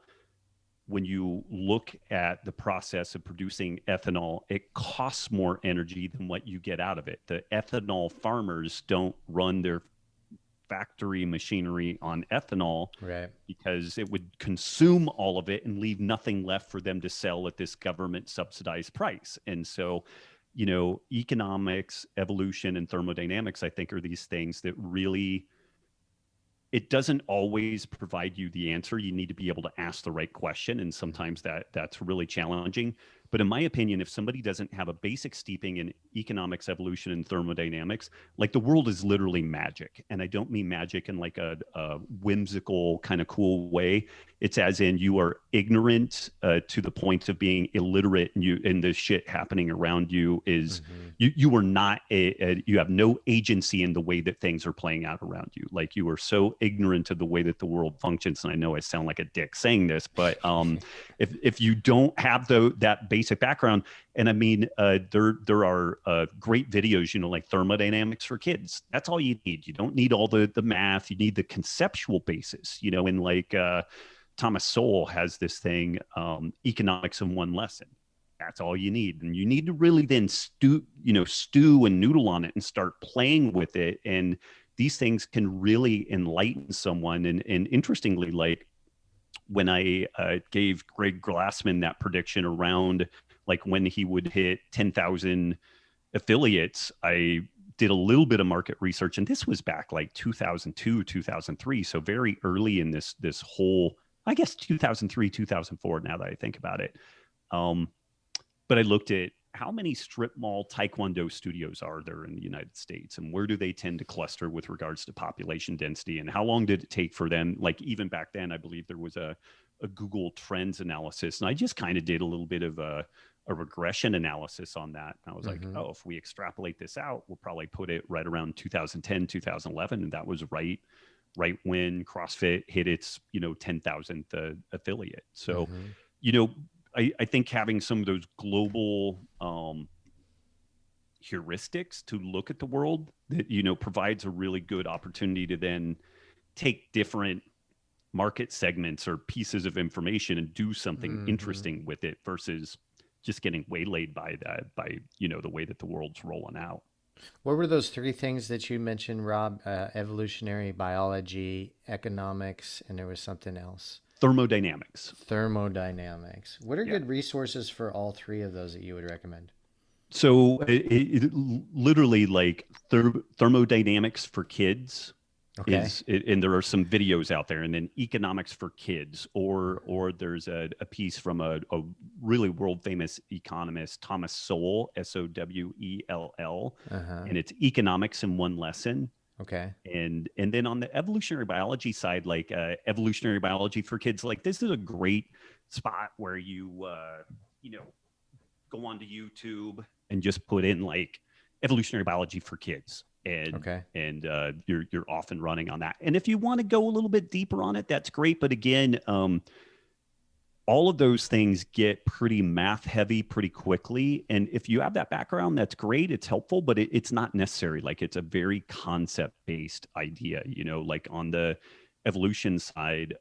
Speaker 2: when you look at the process of producing ethanol, it costs more energy than what you get out of it. The ethanol farmers don't run their factory machinery on ethanol, right, because it would consume all of it and leave nothing left for them to sell at this government subsidized price. And so, economics, evolution, and thermodynamics, I think, are these things that really, it doesn't always provide you the answer. You need to be able to ask the right question. And sometimes that's really challenging. But in my opinion, if somebody doesn't have a basic steeping in economics, evolution, and thermodynamics, like the world is literally magic. And I don't mean magic in like a whimsical kind of cool way. It's as in you are ignorant to the point of being illiterate, and the shit happening around you is you are not you have no agency in the way that things are playing out around you. Like you are so ignorant of the way that the world functions. And I know I sound like a dick saying this, but if you don't have that basic background, and I mean, there are great videos, like thermodynamics for kids. That's all you need. You don't need all the math. You need the conceptual basis, and like Thomas Sowell has this thing, economics in one lesson. That's all you need. And you need to really then stew and noodle on it and start playing with it. And these things can really enlighten someone. And interestingly, like when I gave Greg Glassman that prediction around like when he would hit 10,000 affiliates, I did a little bit of market research, and this was back like 2002, 2003. So very early in this whole, I guess 2003, 2004, now that I think about it. But I looked at how many strip mall Taekwondo studios are there in the United States, and where do they tend to cluster with regards to population density, and how long did it take for them? Like even back then, I believe there was a Google Trends analysis, and I just kind of did a little bit of a regression analysis on that. And I was like, oh, if we extrapolate this out, we'll probably put it right around 2010, 2011. And that was right when CrossFit hit its, 10,000th affiliate. So, I think having some of those global heuristics to look at the world that, provides a really good opportunity to then take different market segments or pieces of information and do something interesting with it versus just getting waylaid by the way that the world's rolling out.
Speaker 1: What were those three things that you mentioned, Rob? Evolutionary biology, economics, and there was something else.
Speaker 2: Thermodynamics.
Speaker 1: What are good resources for all three of those that you would recommend?
Speaker 2: So it literally like thermodynamics for kids. Okay. And there are some videos out there, and then economics for kids, or there's a piece from a really world famous economist, Thomas Sowell, Sowell, and it's economics in one lesson. Okay. And then on the evolutionary biology side, like evolutionary biology for kids, like this is a great spot where you go onto YouTube and just put in like evolutionary biology for kids. And you're off and running on that. And if you want to go a little bit deeper on it, that's great. But again, all of those things get pretty math heavy pretty quickly. And if you have that background, that's great. It's helpful, but it's not necessary. Like it's a very concept based idea, like on the evolution side.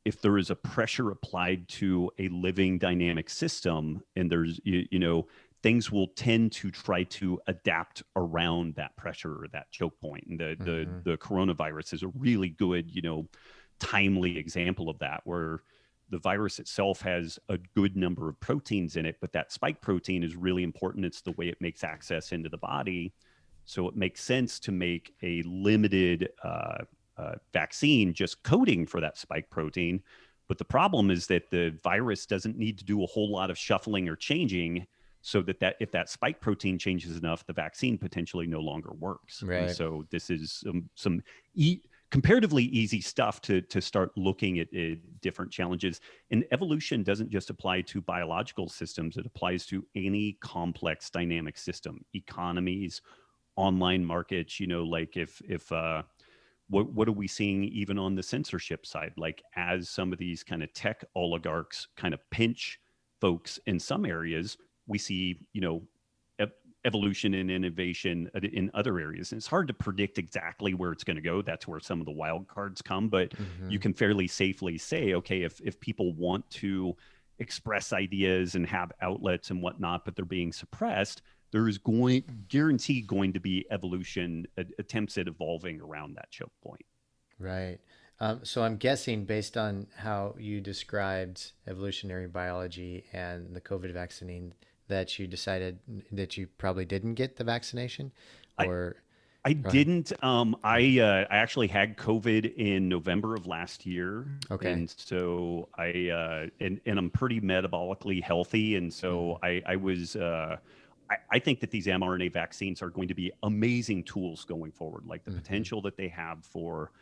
Speaker 2: If there is a pressure applied to a living dynamic system and there's, things will tend to try to adapt around that pressure or that choke point. And the coronavirus is a really good, timely example of that, where the virus itself has a good number of proteins in it, but that spike protein is really important. It's the way it makes access into the body. So it makes sense to make a limited vaccine just coding for that spike protein. But the problem is that the virus doesn't need to do a whole lot of shuffling or changing, so that if that spike protein changes enough, the vaccine potentially no longer works.
Speaker 1: Right.
Speaker 2: And so this is some comparatively easy stuff to start looking at different challenges. And evolution doesn't just apply to biological systems; it applies to any complex dynamic system, economies, online markets. Like if what are we seeing even on the censorship side? Like as some of these kind of tech oligarchs kind of pinch folks in some areas, we see, evolution and innovation in other areas. And it's hard to predict exactly where it's going to go. That's where some of the wild cards come. But you can fairly safely say, okay, if people want to express ideas and have outlets and whatnot, but they're being suppressed, there is guaranteed going to be evolution attempts at evolving around that choke point.
Speaker 1: Right. So I'm guessing, based on how you described evolutionary biology and the COVID vaccine, that you decided that you probably didn't get the vaccination, or
Speaker 2: I didn't. I actually had COVID in November of last year.
Speaker 1: Okay.
Speaker 2: And so and I'm pretty metabolically healthy, and so I was. I think that these mRNA vaccines are going to be amazing tools going forward, like the potential that they have for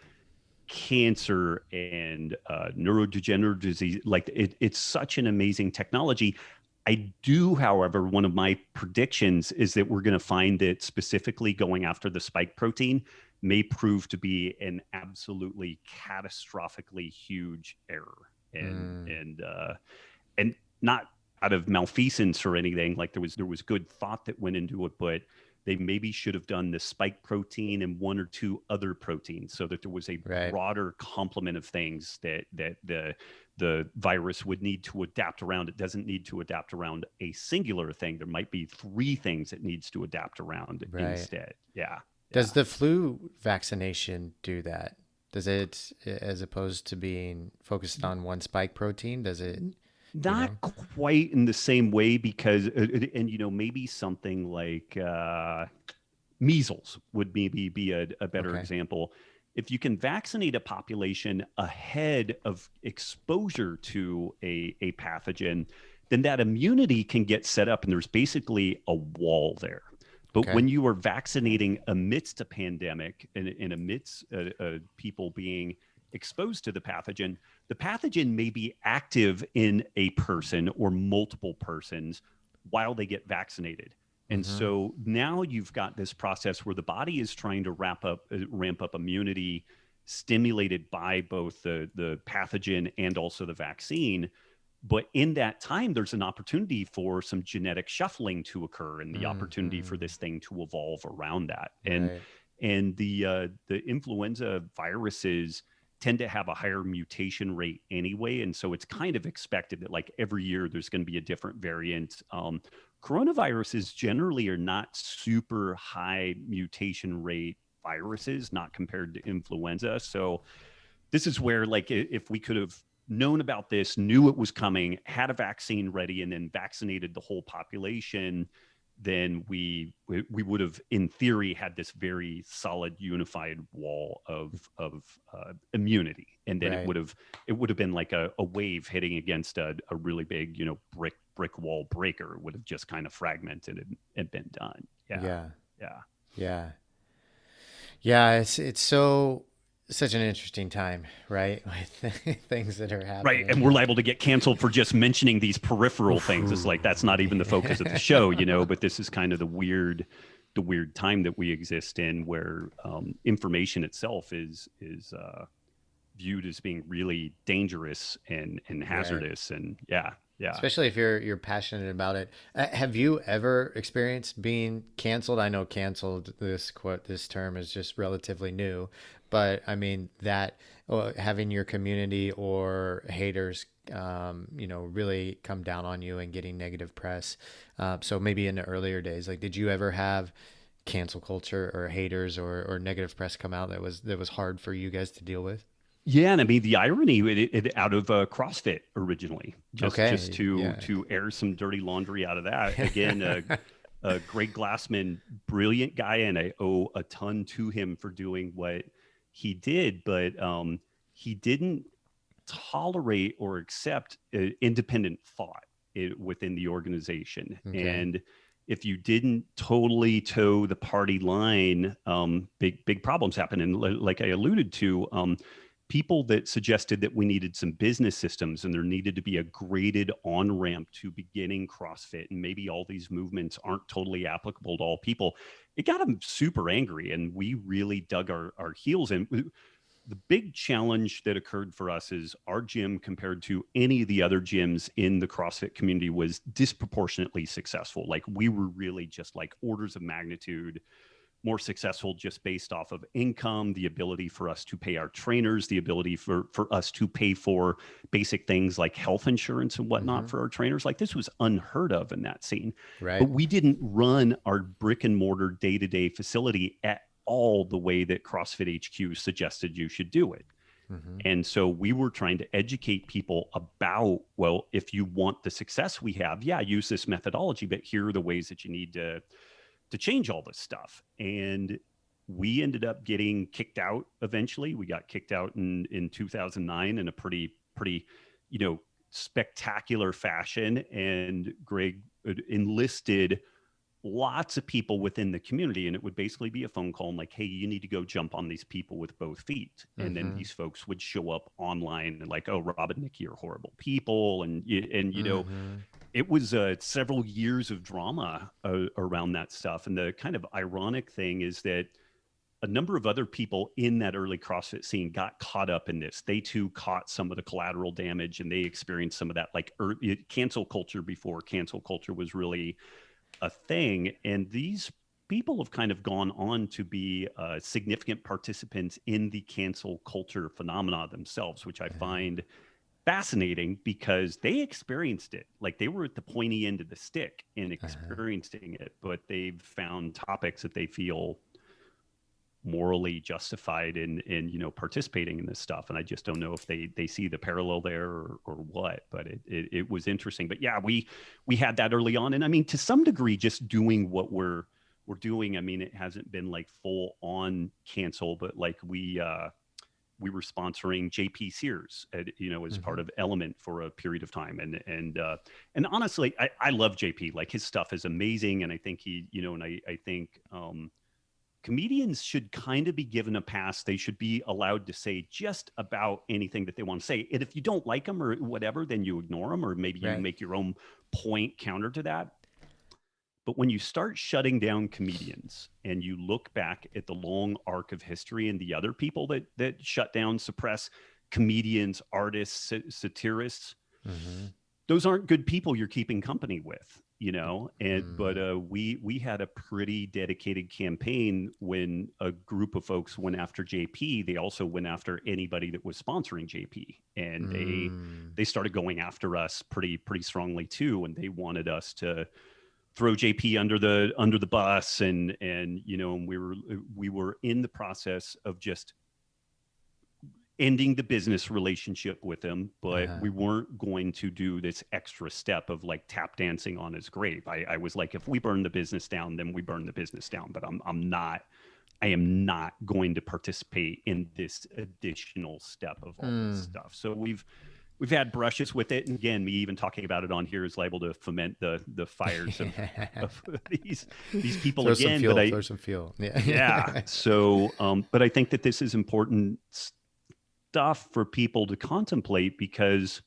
Speaker 2: cancer and neurodegenerative disease. Like it's such an amazing technology. I do, however, one of my predictions is that we're going to find that specifically going after the spike protein may prove to be an absolutely catastrophically huge error, and not out of malfeasance or anything. Like there was good thought that went into it, but they maybe should have done the spike protein and one or two other proteins, so that there was a broader complement of things that the virus would need to adapt around. It doesn't need to adapt around a singular thing. There might be 3 things it needs to adapt around instead. Yeah.
Speaker 1: Does the flu vaccination do that? Does it, as opposed to being focused on one spike protein, does it?
Speaker 2: Not quite in the same way, because, and maybe something like measles would maybe be a better example. If you can vaccinate a population ahead of exposure to a pathogen, then that immunity can get set up, and there's basically a wall there. But when you are vaccinating amidst a pandemic and amidst people being exposed to the pathogen may be active in a person or multiple persons while they get vaccinated. And so now you've got this process where the body is trying to ramp up immunity stimulated by both the pathogen and also the vaccine. But in that time, there's an opportunity for some genetic shuffling to occur, and the opportunity for this thing to evolve around that. And the influenza viruses tend to have a higher mutation rate anyway. And so it's kind of expected that like every year there's going to be a different variant. Coronaviruses generally are not super high mutation rate viruses, not compared to influenza. So this is where, like, if we could have known about this, knew it was coming, had a vaccine ready, and then vaccinated the whole population, then we would have, in theory, had this very solid unified wall of immunity, and then it would have been like a wave hitting against a really big brick wall breaker. It would have just kind of fragmented and been done.
Speaker 1: It's such an interesting time, right? With things that are happening.
Speaker 2: Right. And we're liable to get canceled for just mentioning these peripheral things. It's like, that's not even the focus of the show, but this is kind of the weird time that we exist in, where information itself is viewed as being really dangerous and hazardous. And yeah.
Speaker 1: Especially if you're passionate about it. Have you ever experienced being canceled? I know canceled, this term is just relatively new, but I mean that having your community or haters, really come down on you and getting negative press. So maybe in the earlier days, like, did you ever have cancel culture or haters or negative press come out that was hard for you guys to deal with?
Speaker 2: Yeah, and I mean the irony it out of CrossFit originally, just to air some dirty laundry out of that. Again, Greg Glassman, brilliant guy, and I owe a ton to him for doing what he did, but he didn't tolerate or accept independent thought within the organization.
Speaker 1: Okay.
Speaker 2: And if you didn't totally toe the party line, big problems happen. And like I alluded to, people that suggested that we needed some business systems and there needed to be a graded on-ramp to beginning CrossFit, and maybe all these movements aren't totally applicable to all people, it got them super angry. And we really dug our heels in. The big challenge that occurred for us is our gym, compared to any of the other gyms in the CrossFit community, was disproportionately successful. Like, we were really just like orders of magnitude more successful just based off of income, the ability for us to pay our trainers, the ability for us to pay for basic things like health insurance and whatnot for our trainers. Like, this was unheard of in that scene.
Speaker 1: Right.
Speaker 2: But we didn't run our brick and mortar day-to-day facility at all the way that CrossFit HQ suggested you should do it. And so we were trying to educate people about, well, if you want the success we have, yeah, use this methodology, but here are the ways that you need to change all this stuff. And we ended up getting kicked out eventually. We got kicked out in 2009 in a pretty, spectacular fashion. And Greg enlisted lots of people within the community, and it would basically be a phone call and like, hey, you need to go jump on these people with both feet. And then these folks would show up online and like, oh, Rob and Nikki are horrible people. And it was several years of drama around that stuff. And the kind of ironic thing is that a number of other people in that early CrossFit scene got caught up in this. They too caught some of the collateral damage, and they experienced some of that, like cancel culture before cancel culture was really a thing. And these people have kind of gone on to be significant participants in the cancel culture phenomena themselves, which I find fascinating because they experienced it. Like, they were at the pointy end of the stick in experiencing it, but they've found topics that they feel morally justified in participating in this stuff. And I just don't know if they see the parallel there or what, but it was interesting. But yeah, we had that early on. And I mean, to some degree, just doing what we're doing, I mean, it hasn't been like full on cancel, but like we were sponsoring JP Sears, as part of Element for a period of time. And honestly, I love JP. Like, his stuff is amazing. And I think I think comedians should kind of be given a pass. They should be allowed to say just about anything that they want to say. And if you don't like them or whatever, then you ignore them, or maybe you make your own point counter to that. But when you start shutting down comedians and you look back at the long arc of history and the other people that shut down, suppress comedians, artists, satirists, those aren't good people you're keeping company with. But we had a pretty dedicated campaign. When a group of folks went after JP, they also went after anybody that was sponsoring JP, and they started going after us pretty strongly too. And they wanted us to throw JP under the bus, and we were in the process of just ending the business relationship with him, but we weren't going to do this extra step of like tap dancing on his grave. I was like, if we burn the business down, then we burn the business down, but I am not going to participate in this additional step of all this stuff. So we've had brushes with it. And again, me even talking about it on here is liable to foment the fires of these people
Speaker 1: throw
Speaker 2: again.
Speaker 1: Throw some fuel.
Speaker 2: Yeah. So, but I think that this is important stuff for people to contemplate, because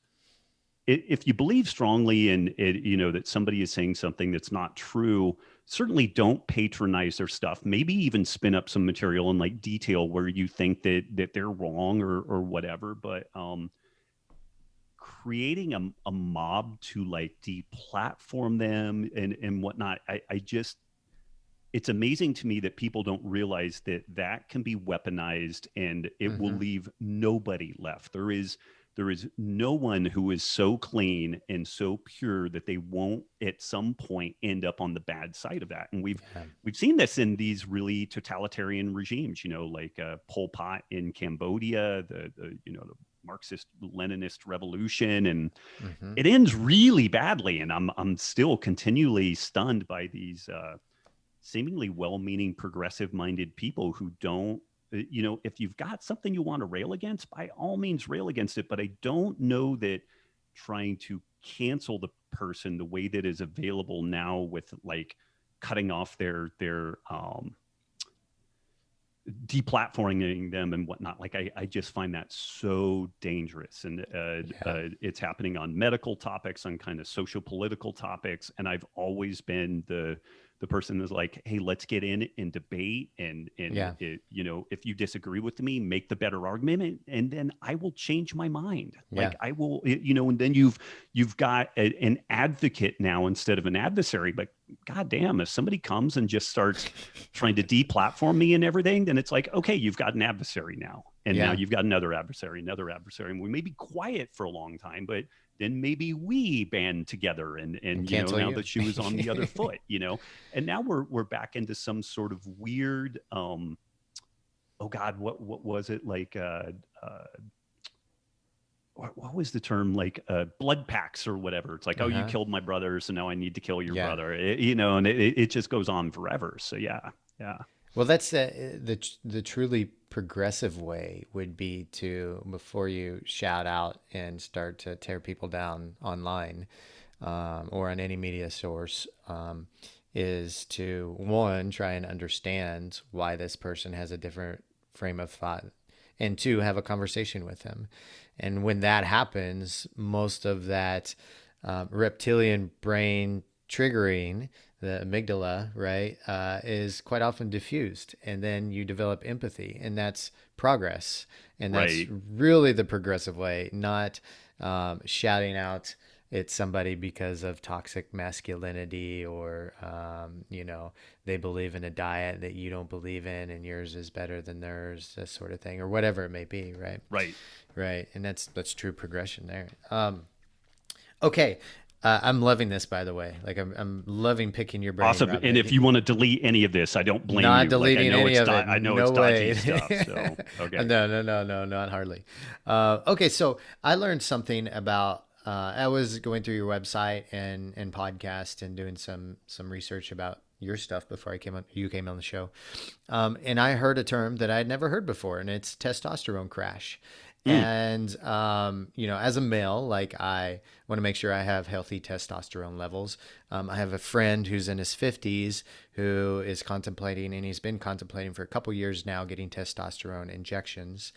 Speaker 2: if you believe strongly in it, that somebody is saying something that's not true, certainly don't patronize their stuff. Maybe even spin up some material and like detail where you think that they're wrong or whatever. But creating a mob to like deplatform them and whatnot, I just, it's amazing to me that people don't realize that can be weaponized, and it will leave nobody left. There is no one who is so clean and so pure that they won't at some point end up on the bad side of that. And we've seen this in these really totalitarian regimes, like Pol Pot in Cambodia, the Marxist Leninist revolution, and it ends really badly. And I'm still continually stunned by these seemingly well-meaning, progressive-minded people who don't if you've got something you want to rail against, by all means rail against it. But I don't know that trying to cancel the person the way that is available now with like cutting off their deplatforming them and whatnot. Like I just find that so dangerous. And it's happening on medical topics, on kind of social political topics. And I've always been the person that's like, hey, let's get in and debate. And if you disagree with me, make the better argument. And then I will change my mind. Like I will, and then you've got an advocate now instead of an adversary. But goddamn, if somebody comes and just starts trying to deplatform me and everything, then it's like, okay, you've got an adversary now. And now you've got another adversary. And we may be quiet for a long time, but then maybe we band together and now the shoe is on the other foot, and now we're back into some sort of weird, oh God, what was it like, what was the term, like blood packs or whatever. It's like, oh, you killed my brother, so now I need to kill your brother, and it just goes on forever. So yeah.
Speaker 1: Well, that's the truly progressive way would be to, before you shout out and start to tear people down online or on any media source, is to, one, try and understand why this person has a different frame of thought, and two, have a conversation with them. And when that happens, most of that reptilian brain triggering, the amygdala, right, is quite often diffused. And then you develop empathy, and that's progress. And that's really the progressive way, not shouting out at somebody because of toxic masculinity, or, they believe in a diet that you don't believe in and yours is better than theirs, this sort of thing, or whatever it may be. Right. And that's true progression there. Okay. I'm loving this, by the way. Like I'm loving picking your brain.
Speaker 2: Awesome.
Speaker 1: Rob.
Speaker 2: And if you want to delete any of this, I don't blame
Speaker 1: not
Speaker 2: you.
Speaker 1: Deleting any of it.
Speaker 2: I know
Speaker 1: no
Speaker 2: it's
Speaker 1: way.
Speaker 2: dodgy stuff. So okay.
Speaker 1: No, not hardly. Okay, so I learned something about. I was going through your website and podcast and doing some research about your stuff before you came on the show, and I heard a term that I had never heard before, and it's testosterone crash. And, as a male, like, I want to make sure I have healthy testosterone levels. I have a friend who's in his 50s who is contemplating, and he's been contemplating for a couple years now, getting testosterone injections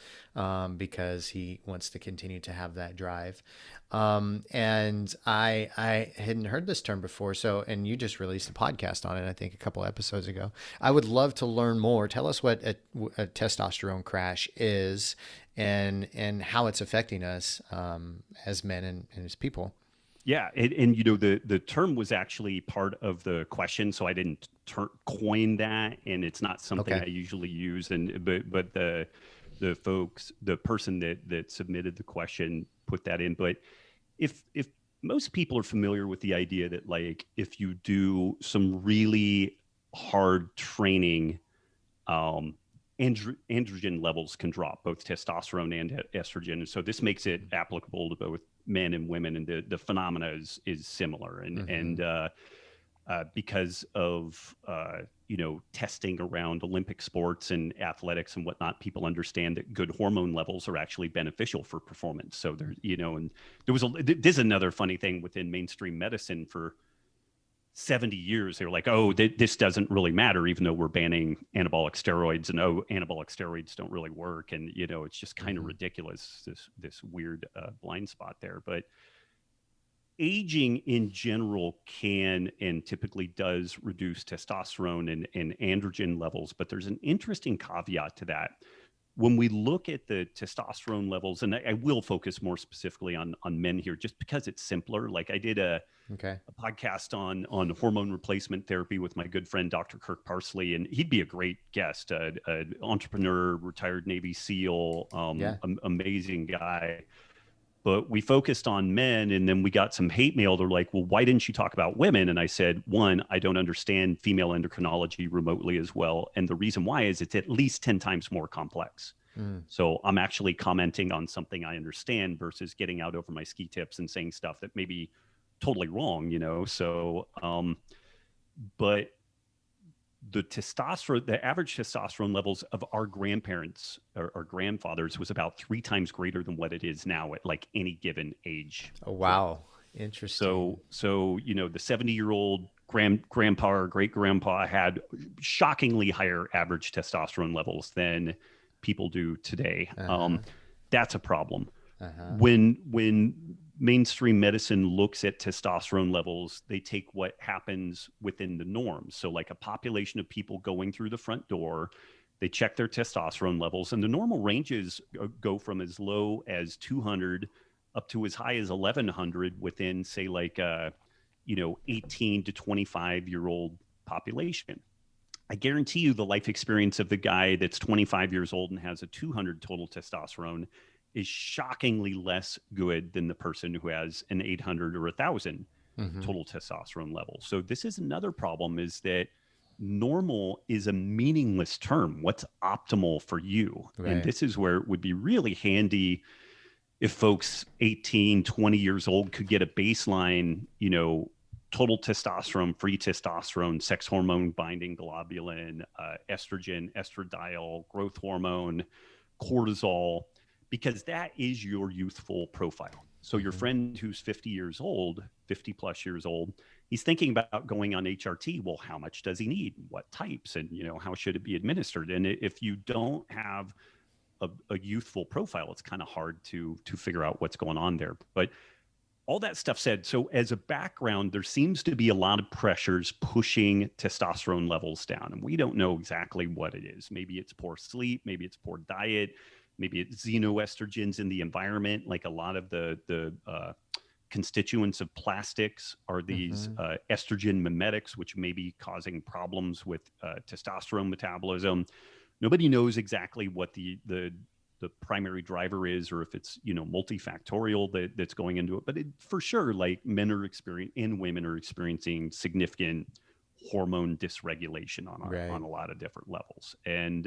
Speaker 1: because he wants to continue to have that drive. And I hadn't heard this term before. So, and you just released a podcast on it, I think a couple episodes ago. I would love to learn more. Tell us what a testosterone crash is, and how it's affecting us as men and as people.
Speaker 2: Yeah, and the term was actually part of the question, so I didn't coin that, and it's not something I usually use. And but the person that submitted the question put that in. But if most people are familiar with the idea that, like, if you do some really hard training, androgen levels can drop, both testosterone and estrogen. And so this makes it applicable to both men and women. And the phenomena is similar. And because of, testing around Olympic sports and athletics and whatnot, people understand that good hormone levels are actually beneficial for performance. So there, and there's another funny thing within mainstream medicine. For 70 years, they were like, oh, this doesn't really matter, even though we're banning anabolic steroids, and anabolic steroids don't really work. And, it's just kind of ridiculous, this weird blind spot there. But aging in general can and typically does reduce testosterone and androgen levels. But there's an interesting caveat to that. When we look at the testosterone levels, and I will focus more specifically on men here, just because it's simpler. Like, I did a podcast on hormone replacement therapy with my good friend, Dr. Kirk Parsley, and he'd be a great guest, an entrepreneur, retired Navy SEAL, amazing guy. But we focused on men, and then we got some hate mail. They're like, well, why didn't you talk about women? And I said, one, I don't understand female endocrinology remotely as well. And the reason why is it's at least 10 times more complex. So I'm actually commenting on something I understand versus getting out over my ski tips and saying stuff that may be totally wrong, So, but the testosterone, the average testosterone levels of our grandparents or our grandfathers was about 3 times greater than what it is now at like any given age
Speaker 1: Oh,
Speaker 2: group.
Speaker 1: wow. Interesting.
Speaker 2: So the 70-year-old grandpa or great grandpa had shockingly higher average testosterone levels than people do today.
Speaker 1: Uh-huh.
Speaker 2: That's a problem.
Speaker 1: Uh-huh.
Speaker 2: When mainstream medicine looks at testosterone levels, they take what happens within the norm. So like a population of people going through the front door, they check their testosterone levels, and the normal ranges go from as low as 200 up to as high as 1100 within, say, like 18 to 25-year-old population. I guarantee you the life experience of the guy that's 25 years old and has a 200 total testosterone is shockingly less good than the person who has an 800 or 1000 total testosterone level. So this is another problem, is that normal is a meaningless term. What's optimal for you?
Speaker 1: Right.
Speaker 2: And this is where it would be really handy if folks 18, 20 years old could get a baseline, total testosterone, free testosterone, sex hormone binding globulin, estrogen, estradiol, growth hormone, cortisol, because that is your youthful profile. So your friend who's 50 years old, 50 plus years old, he's thinking about going on HRT. Well, how much does he need? What types? And, how should it be administered? And if you don't have a youthful profile, it's kind of hard to figure out what's going on there. But all that stuff said, so as a background, there seems to be a lot of pressures pushing testosterone levels down. And we don't know exactly what it is. Maybe it's poor sleep, maybe it's poor diet, maybe it's xenoestrogens in the environment. Like a lot of the constituents of plastics are these estrogen mimetics, which may be causing problems with testosterone metabolism. Nobody knows exactly what the primary driver is, or if it's multifactorial that's going into it. But for sure, like men are experiencing and women are experiencing significant hormone dysregulation on a lot of different levels. And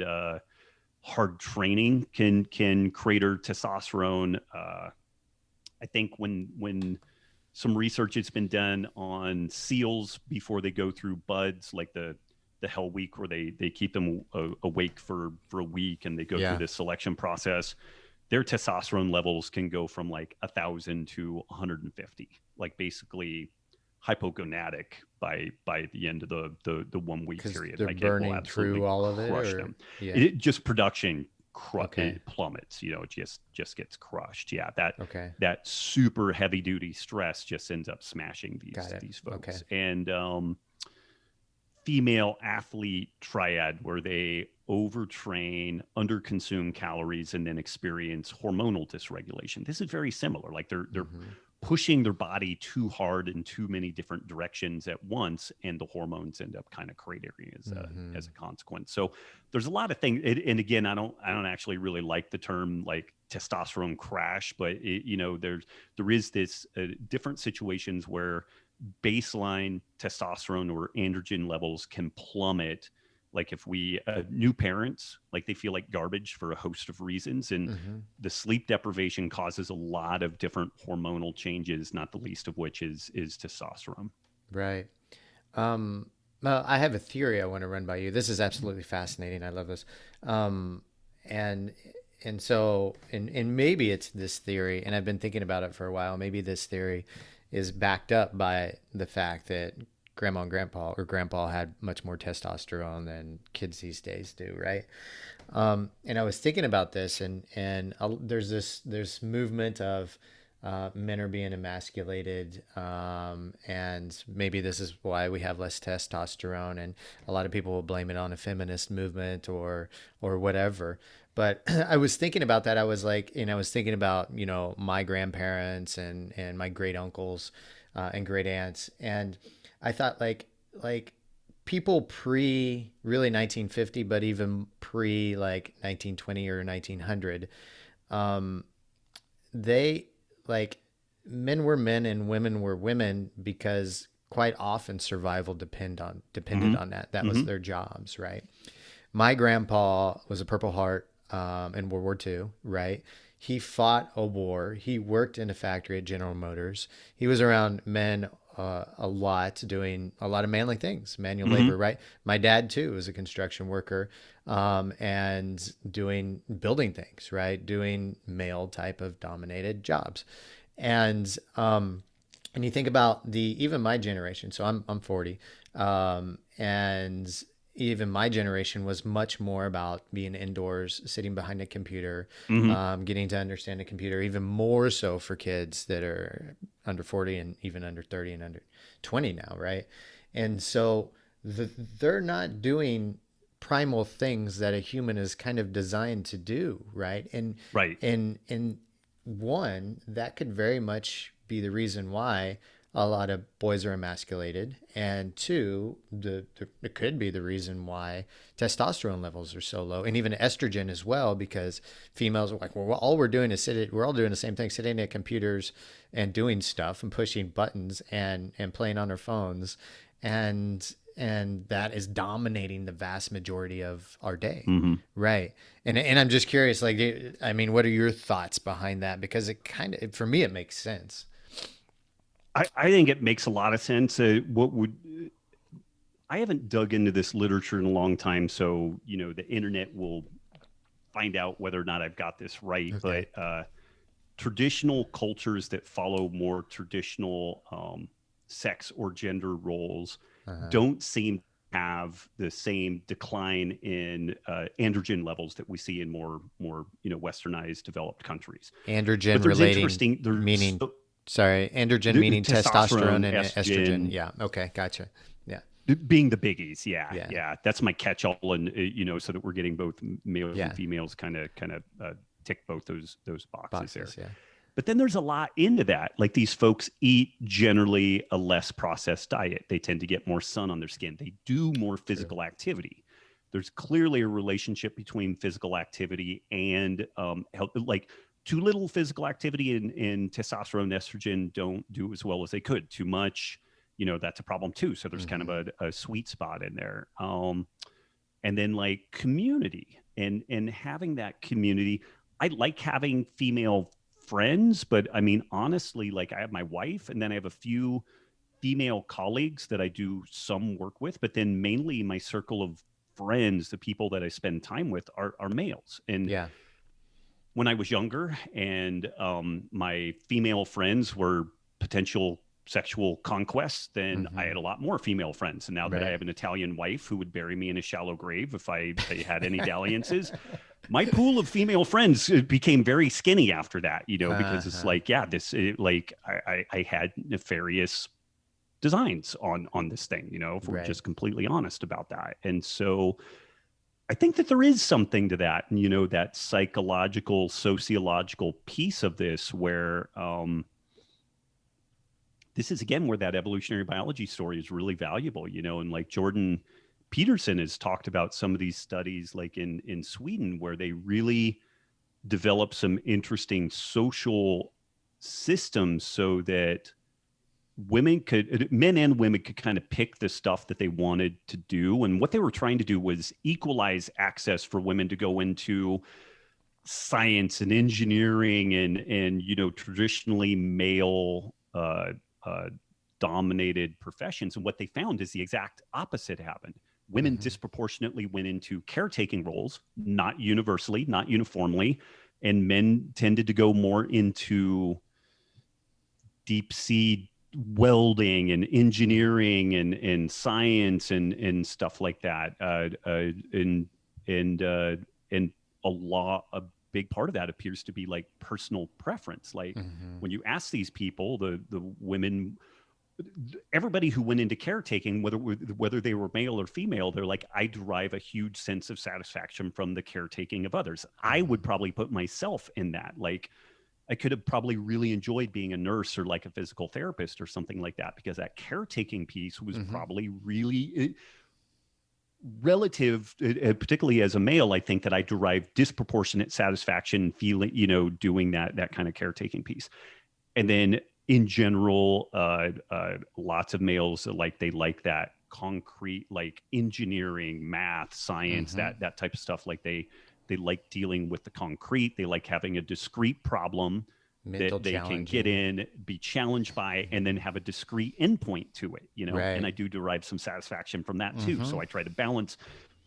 Speaker 2: hard training can crater testosterone. I think when some research has been done on SEALs before they go through BUDS, like the Hell Week, where they keep them awake for a week and they go through this selection process, their testosterone levels can go from like 1,000 to 150, like basically hypogonadic by the end of the 1 week period.
Speaker 1: They're
Speaker 2: like
Speaker 1: burning
Speaker 2: it will absolutely
Speaker 1: through all of it,
Speaker 2: crush
Speaker 1: or
Speaker 2: them.
Speaker 1: yeah.
Speaker 2: It just production
Speaker 1: Okay.
Speaker 2: it plummets. It just gets crushed. Yeah,
Speaker 1: Okay.
Speaker 2: that super heavy duty stress just ends up smashing these folks.
Speaker 1: Okay.
Speaker 2: And female athlete triad, where they overtrain, underconsume calories, and then experience hormonal dysregulation. This is very similar. Like they're pushing their body too hard in too many different directions at once, and the hormones end up kind of cratering as a consequence. So there's a lot of things. And again, I don't actually really like the term like testosterone crash, but there is this different situations where baseline testosterone or androgen levels can plummet. Like if we new parents, like they feel like garbage for a host of reasons, and the sleep deprivation causes a lot of different hormonal changes, not the least of which is testosterone.
Speaker 1: Right. Well, I have a theory I want to run by you. This is absolutely fascinating. I love this. And so maybe it's this theory, and I've been thinking about it for a while. Maybe this theory is backed up by the fact that grandma and grandpa had much more testosterone than kids these days do, right? And I was thinking about this, and there's this movement of men are being emasculated, and maybe this is why we have less testosterone, and a lot of people will blame it on a feminist movement or whatever. But I was thinking about that. I was like, I was thinking about my grandparents and my great uncles and great aunts, and I thought like people pre really 1950, but even pre like 1920 or 1900, they like men were men and women were women because quite often survival depended on that. That was their jobs, right? My grandpa was a Purple Heart in World War II, right? He fought a war. He worked in a factory at General Motors. He was around men a lot, doing a lot of manly things, manual labor,
Speaker 2: Hmm.
Speaker 1: right? My dad, too, was a construction worker, and building things, right? Doing male type of dominated jobs. And, and you think about even my generation. So I'm 40, and even my generation was much more about being indoors, sitting behind a computer,
Speaker 2: Hmm.
Speaker 1: getting to understand a computer, even more so for kids that are under 40 and even under 30 and under 20 now, right? And so they're not doing primal things that a human is kind of designed to do, right?
Speaker 2: Right.
Speaker 1: And one, that could very much be the reason why a lot of boys are emasculated, and two, it could be the reason why testosterone levels are so low, and even estrogen as well, because females are like, well, all we're doing is we're all doing the same thing, sitting at computers and doing stuff and pushing buttons and playing on our phones, and that is dominating the vast majority of our day.
Speaker 2: Hmm.
Speaker 1: Right. And I'm just curious, like, I mean, what are your thoughts behind that? Because it kind of, for me, it makes sense.
Speaker 2: I think it makes a lot of sense. I haven't dug into this literature in a long time, so the internet will find out whether or not I've got this right.
Speaker 1: Okay.
Speaker 2: But traditional cultures that follow more traditional sex or gender roles
Speaker 1: Uh-huh.
Speaker 2: don't seem to have the same decline in androgen levels that we see in more westernized developed countries. But
Speaker 1: Androgen
Speaker 2: there's
Speaker 1: relating,
Speaker 2: interesting there's
Speaker 1: meaning, sorry, androgen meaning testosterone
Speaker 2: testosterone,
Speaker 1: and estrogen.
Speaker 2: estrogen
Speaker 1: Yeah. Okay. Gotcha. Yeah.
Speaker 2: being the biggies. Yeah,
Speaker 1: Yeah.
Speaker 2: yeah, that's my catch-all, and so that we're getting both males and
Speaker 1: Yeah.
Speaker 2: females kind of tick both those boxes there.
Speaker 1: Boxes. Yeah.
Speaker 2: But then there's a lot into that. Like, these folks eat generally a less processed diet. They tend to get more sun on their skin. They do more
Speaker 1: True.
Speaker 2: physical activity. There's clearly a relationship between physical activity and health. Like, too little physical activity and testosterone and estrogen don't do as well as they could. Too much, that's a problem too. So there's kind of
Speaker 1: Mm-hmm.
Speaker 2: a sweet spot in there. And then, like, community and having that community. I like having female friends, but I mean, honestly, like, I have my wife, and then I have a few female colleagues that I do some work with, but then mainly my circle of friends, the people that I spend time with, are males. And
Speaker 1: Yeah.
Speaker 2: when I was younger, and my female friends were potential sexual conquests, then I
Speaker 1: Mm-hmm.
Speaker 2: had a lot more female friends. And now that I
Speaker 1: Right.
Speaker 2: have an Italian wife who would bury me in a shallow grave if I had any dalliances, my pool of female friends became very skinny after that, because it's
Speaker 1: Uh-huh.
Speaker 2: like, yeah, like, I had nefarious designs on this thing, if we're
Speaker 1: Right.
Speaker 2: just completely honest about that. And so I think that there is something to that, and that psychological, sociological piece of this, where this is again where that evolutionary biology story is really valuable, and like Jordan Peterson has talked about some of these studies, like in Sweden, where they really develop some interesting social systems so that men and women could kind of pick the stuff that they wanted to do. And what they were trying to do was equalize access for women to go into science and engineering and traditionally male dominated professions. And what they found is the exact opposite happened. Women
Speaker 1: Mm-hmm.
Speaker 2: disproportionately went into caretaking roles, not universally, not uniformly, and men tended to go more into deep sea welding and engineering and science and stuff like that. And a big part of that appears to be like personal preference. Like,
Speaker 1: Mm-hmm.
Speaker 2: when you ask these people, the women, everybody who went into caretaking, whether they were male or female, they're like, I derive a huge sense of satisfaction from the caretaking of others. I would
Speaker 1: Mm-hmm.
Speaker 2: probably put myself in that. Like, I could have probably really enjoyed being a nurse or like a physical therapist or something like that, because that caretaking piece was
Speaker 1: Mm-hmm.
Speaker 2: probably really relative, particularly as a male. I think that I derive disproportionate satisfaction feeling, doing that kind of caretaking piece. And then in general, lots of males, like, they like that concrete, like engineering, math, science,
Speaker 1: Mm-hmm.
Speaker 2: that type of stuff. Like, They like dealing with the concrete. They like having a discrete problem
Speaker 1: Mental
Speaker 2: that they can get
Speaker 1: challenging.
Speaker 2: in, be challenged by, and then have a discrete endpoint to it,
Speaker 1: Right.
Speaker 2: and I do derive some satisfaction from that too.
Speaker 1: Mm-hmm.
Speaker 2: So I try to balance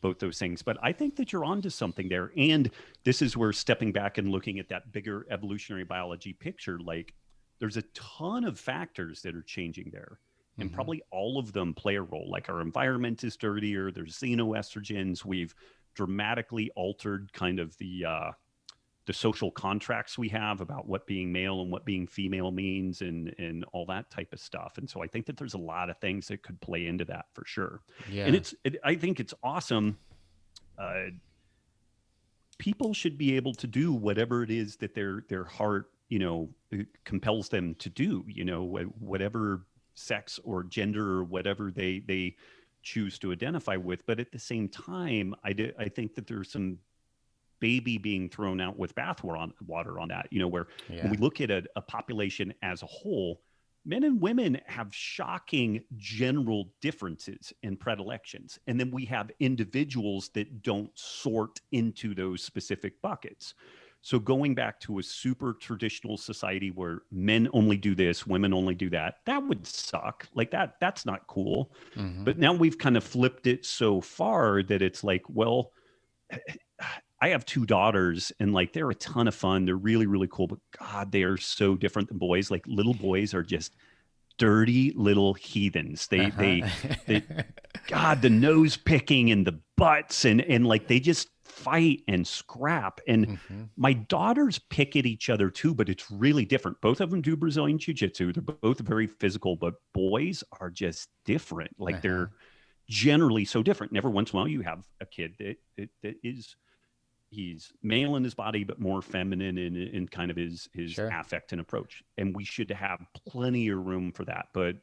Speaker 2: both those things. But I think that you're onto something there. And this is where stepping back and looking at that bigger evolutionary biology picture, like there's a ton of factors that are changing there. And
Speaker 1: Mm-hmm.
Speaker 2: probably all of them play a role. Like our environment is dirtier, there's xenoestrogens, we've dramatically altered kind of the social contracts we have about what being male and what being female means, and all that type of stuff. And so I think that there's a lot of things that could play into that for sure.
Speaker 1: Yeah.
Speaker 2: And I think it's awesome. People should be able to do whatever it is that their heart, compels them to do, whatever sex or gender or whatever they choose to identify with. But at the same time, I think that there's some baby being thrown out with bathwater on that, where when we look at a population as a whole, men and women have shocking general differences in predilections. And then we have individuals that don't sort into those specific buckets. So going back to a super traditional society where men only do this, women only do that, that would suck. Like that's not cool.
Speaker 1: Mm-hmm.
Speaker 2: But now we've kind of flipped it so far that it's like, well, I have 2 daughters, and like they're a ton of fun. They're really, really cool, but God, they are so different than boys. Like little boys are just dirty little heathens. They God, the nose picking and the butts and like they just fight and scrap. And
Speaker 1: Mm-hmm.
Speaker 2: my daughters pick at each other too, but it's really different. Both of them do Brazilian Jiu-Jitsu. They're both very physical, but boys are just different. Like they're generally so different. And every once in a while you have a kid that is, he's male in his body, but more feminine in kind of his
Speaker 1: Sure.
Speaker 2: affect and approach. And we should have plenty of room for that. But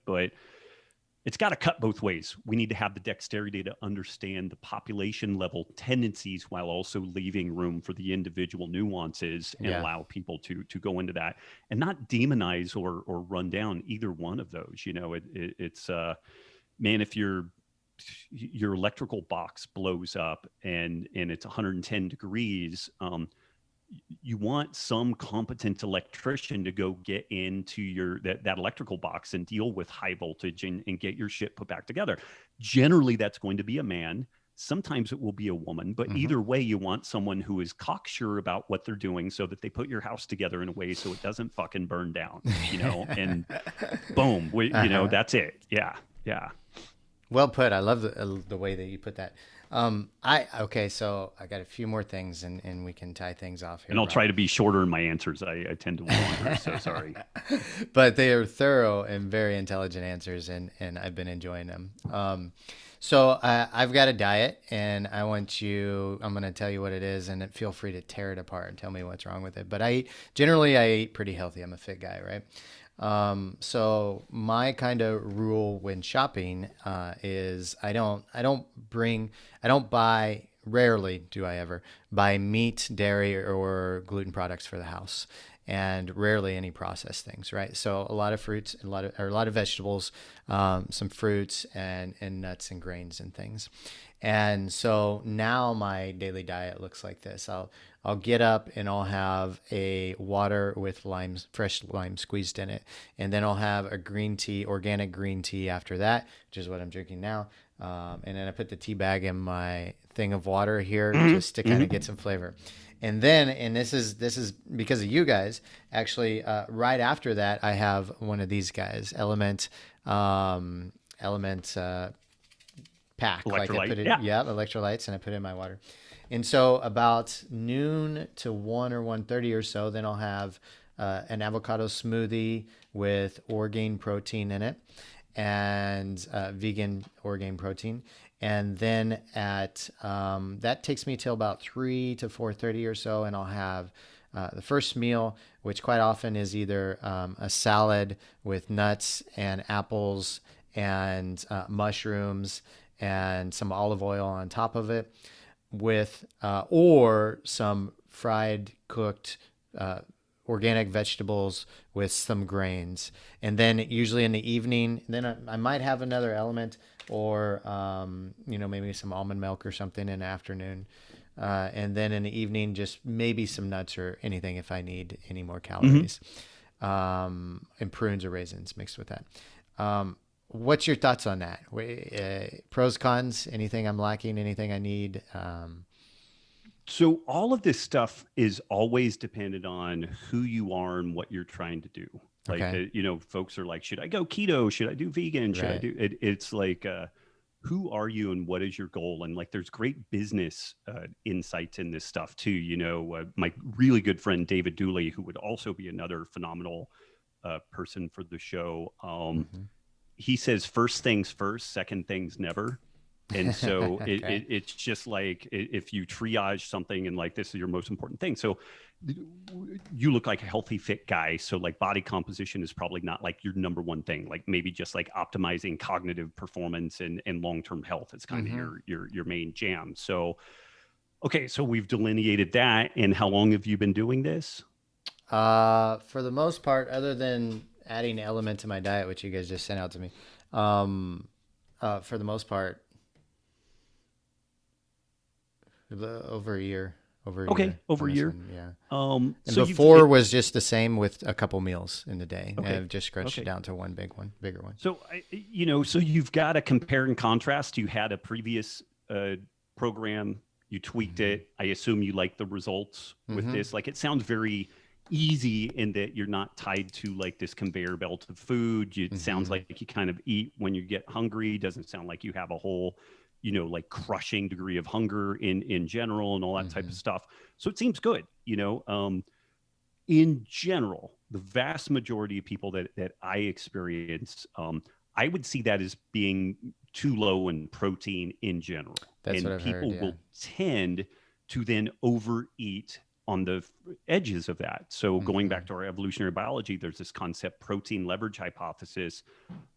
Speaker 2: it's got to cut both ways. We need to have the dexterity to understand the population level tendencies while also leaving room for the individual nuances and allow people to go into that and not demonize or run down either one of those. It's man, if your electrical box blows up and it's 110 degrees, you want some competent electrician to go get into that electrical box and deal with high voltage and get your shit put back together. Generally, that's going to be a man. Sometimes it will be a woman, but either way, you want someone who is cocksure about what they're doing so that they put your house together in a way so it doesn't fucking burn down, and boom, that's it. Yeah.
Speaker 1: Well put. I love the way that you put that. So I got a few more things, and we can tie things off here.
Speaker 2: And I'll
Speaker 1: Rob.
Speaker 2: try to be shorter in my answers. I tend to wander, so sorry.
Speaker 1: But they are thorough and very intelligent answers, and I've been enjoying them. So I've got a diet, and I'm going to tell you what it is, and feel free to tear it apart and tell me what's wrong with it. But I eat pretty healthy. I'm a fit guy, right? So my kind of rule when shopping is rarely do I ever buy meat, dairy, or gluten products for the house, and rarely any processed things, right? So a lot of fruits, a lot of vegetables, some fruits, and nuts and grains and things. And so now my daily diet looks like this. I'll get up and I'll have a water with fresh lime squeezed in it. And then I'll have a green tea, organic green tea after that, which is what I'm drinking now. And then I put the tea bag in my thing of water here just to kind of get some flavor. And then, and this is because of you guys, actually, right after that, I have one of these guys, Element pack.
Speaker 2: Electrolyte.
Speaker 1: Like I put it, electrolytes, and I put it in my water. And so about noon to 1 or 1:30 or so, then I'll have an avocado smoothie with Orgain protein in it, and vegan Orgain protein. And then that takes me till about 3 to 4:30 or so, and I'll have the first meal, which quite often is either a salad with nuts and apples and mushrooms and some olive oil on top of it, with or some fried cooked organic vegetables with some grains. And then usually in the evening, then I might have another element, or maybe some almond milk or something in the afternoon. And then in the evening, just maybe some nuts or anything if I need any more
Speaker 2: Hmm.
Speaker 1: calories, and prunes or raisins mixed with that. What's your thoughts on that? Pros, cons, anything I'm lacking, anything I need?
Speaker 2: So all of this stuff is always dependent on who you are and what you're trying to do. Like,
Speaker 1: Okay.
Speaker 2: folks are like, should I go keto? Should I do vegan? Should I
Speaker 1: Right.
Speaker 2: do it? It's like, who are you and what is your goal? And like, there's great business insights in this stuff too. My really good friend, David Dooley, who would also be another phenomenal person for the show.
Speaker 1: Mm-hmm.
Speaker 2: He says, first things first, second things never. And so
Speaker 1: Okay.
Speaker 2: it's just like if you triage something and like this is your most important thing. So you look like a healthy, fit guy. So like body composition is probably not like your number one thing. Like maybe just like optimizing cognitive performance and long-term health. It's kind of
Speaker 1: Mm-hmm.
Speaker 2: your main jam. So okay, so we've delineated that. And how long have you been doing this?
Speaker 1: For the most part, other than adding element to my diet, which you guys just sent out to me, um, for the most part, over a year. Over a
Speaker 2: Okay,
Speaker 1: year
Speaker 2: over
Speaker 1: on
Speaker 2: a
Speaker 1: this
Speaker 2: year.
Speaker 1: one, yeah. And
Speaker 2: So you've
Speaker 1: before was just the same with a couple meals in the day. And
Speaker 2: okay,
Speaker 1: I've just scrunched it
Speaker 2: okay.
Speaker 1: down to one bigger one.
Speaker 2: So so you've got to compare and contrast. You had a previous program, you tweaked
Speaker 1: Mm-hmm.
Speaker 2: it. I assume you like the results with
Speaker 1: Mm-hmm.
Speaker 2: this. Like it sounds very easy in that you're not tied to like this conveyor belt of food. It sounds
Speaker 1: Mm-hmm.
Speaker 2: like you kind of eat when you get hungry. Doesn't sound like you have a whole, like crushing degree of hunger in general and all that type
Speaker 1: Mm-hmm.
Speaker 2: of stuff. So it seems good. In general, the vast majority of people that I experience, I would see that as being too low in protein in general.
Speaker 1: That's what
Speaker 2: And
Speaker 1: I've heard.
Speaker 2: people
Speaker 1: Yeah.
Speaker 2: will tend to then overeat on the edges of that. So going
Speaker 1: Mm-hmm.
Speaker 2: back to our evolutionary biology, there's this concept protein leverage hypothesis.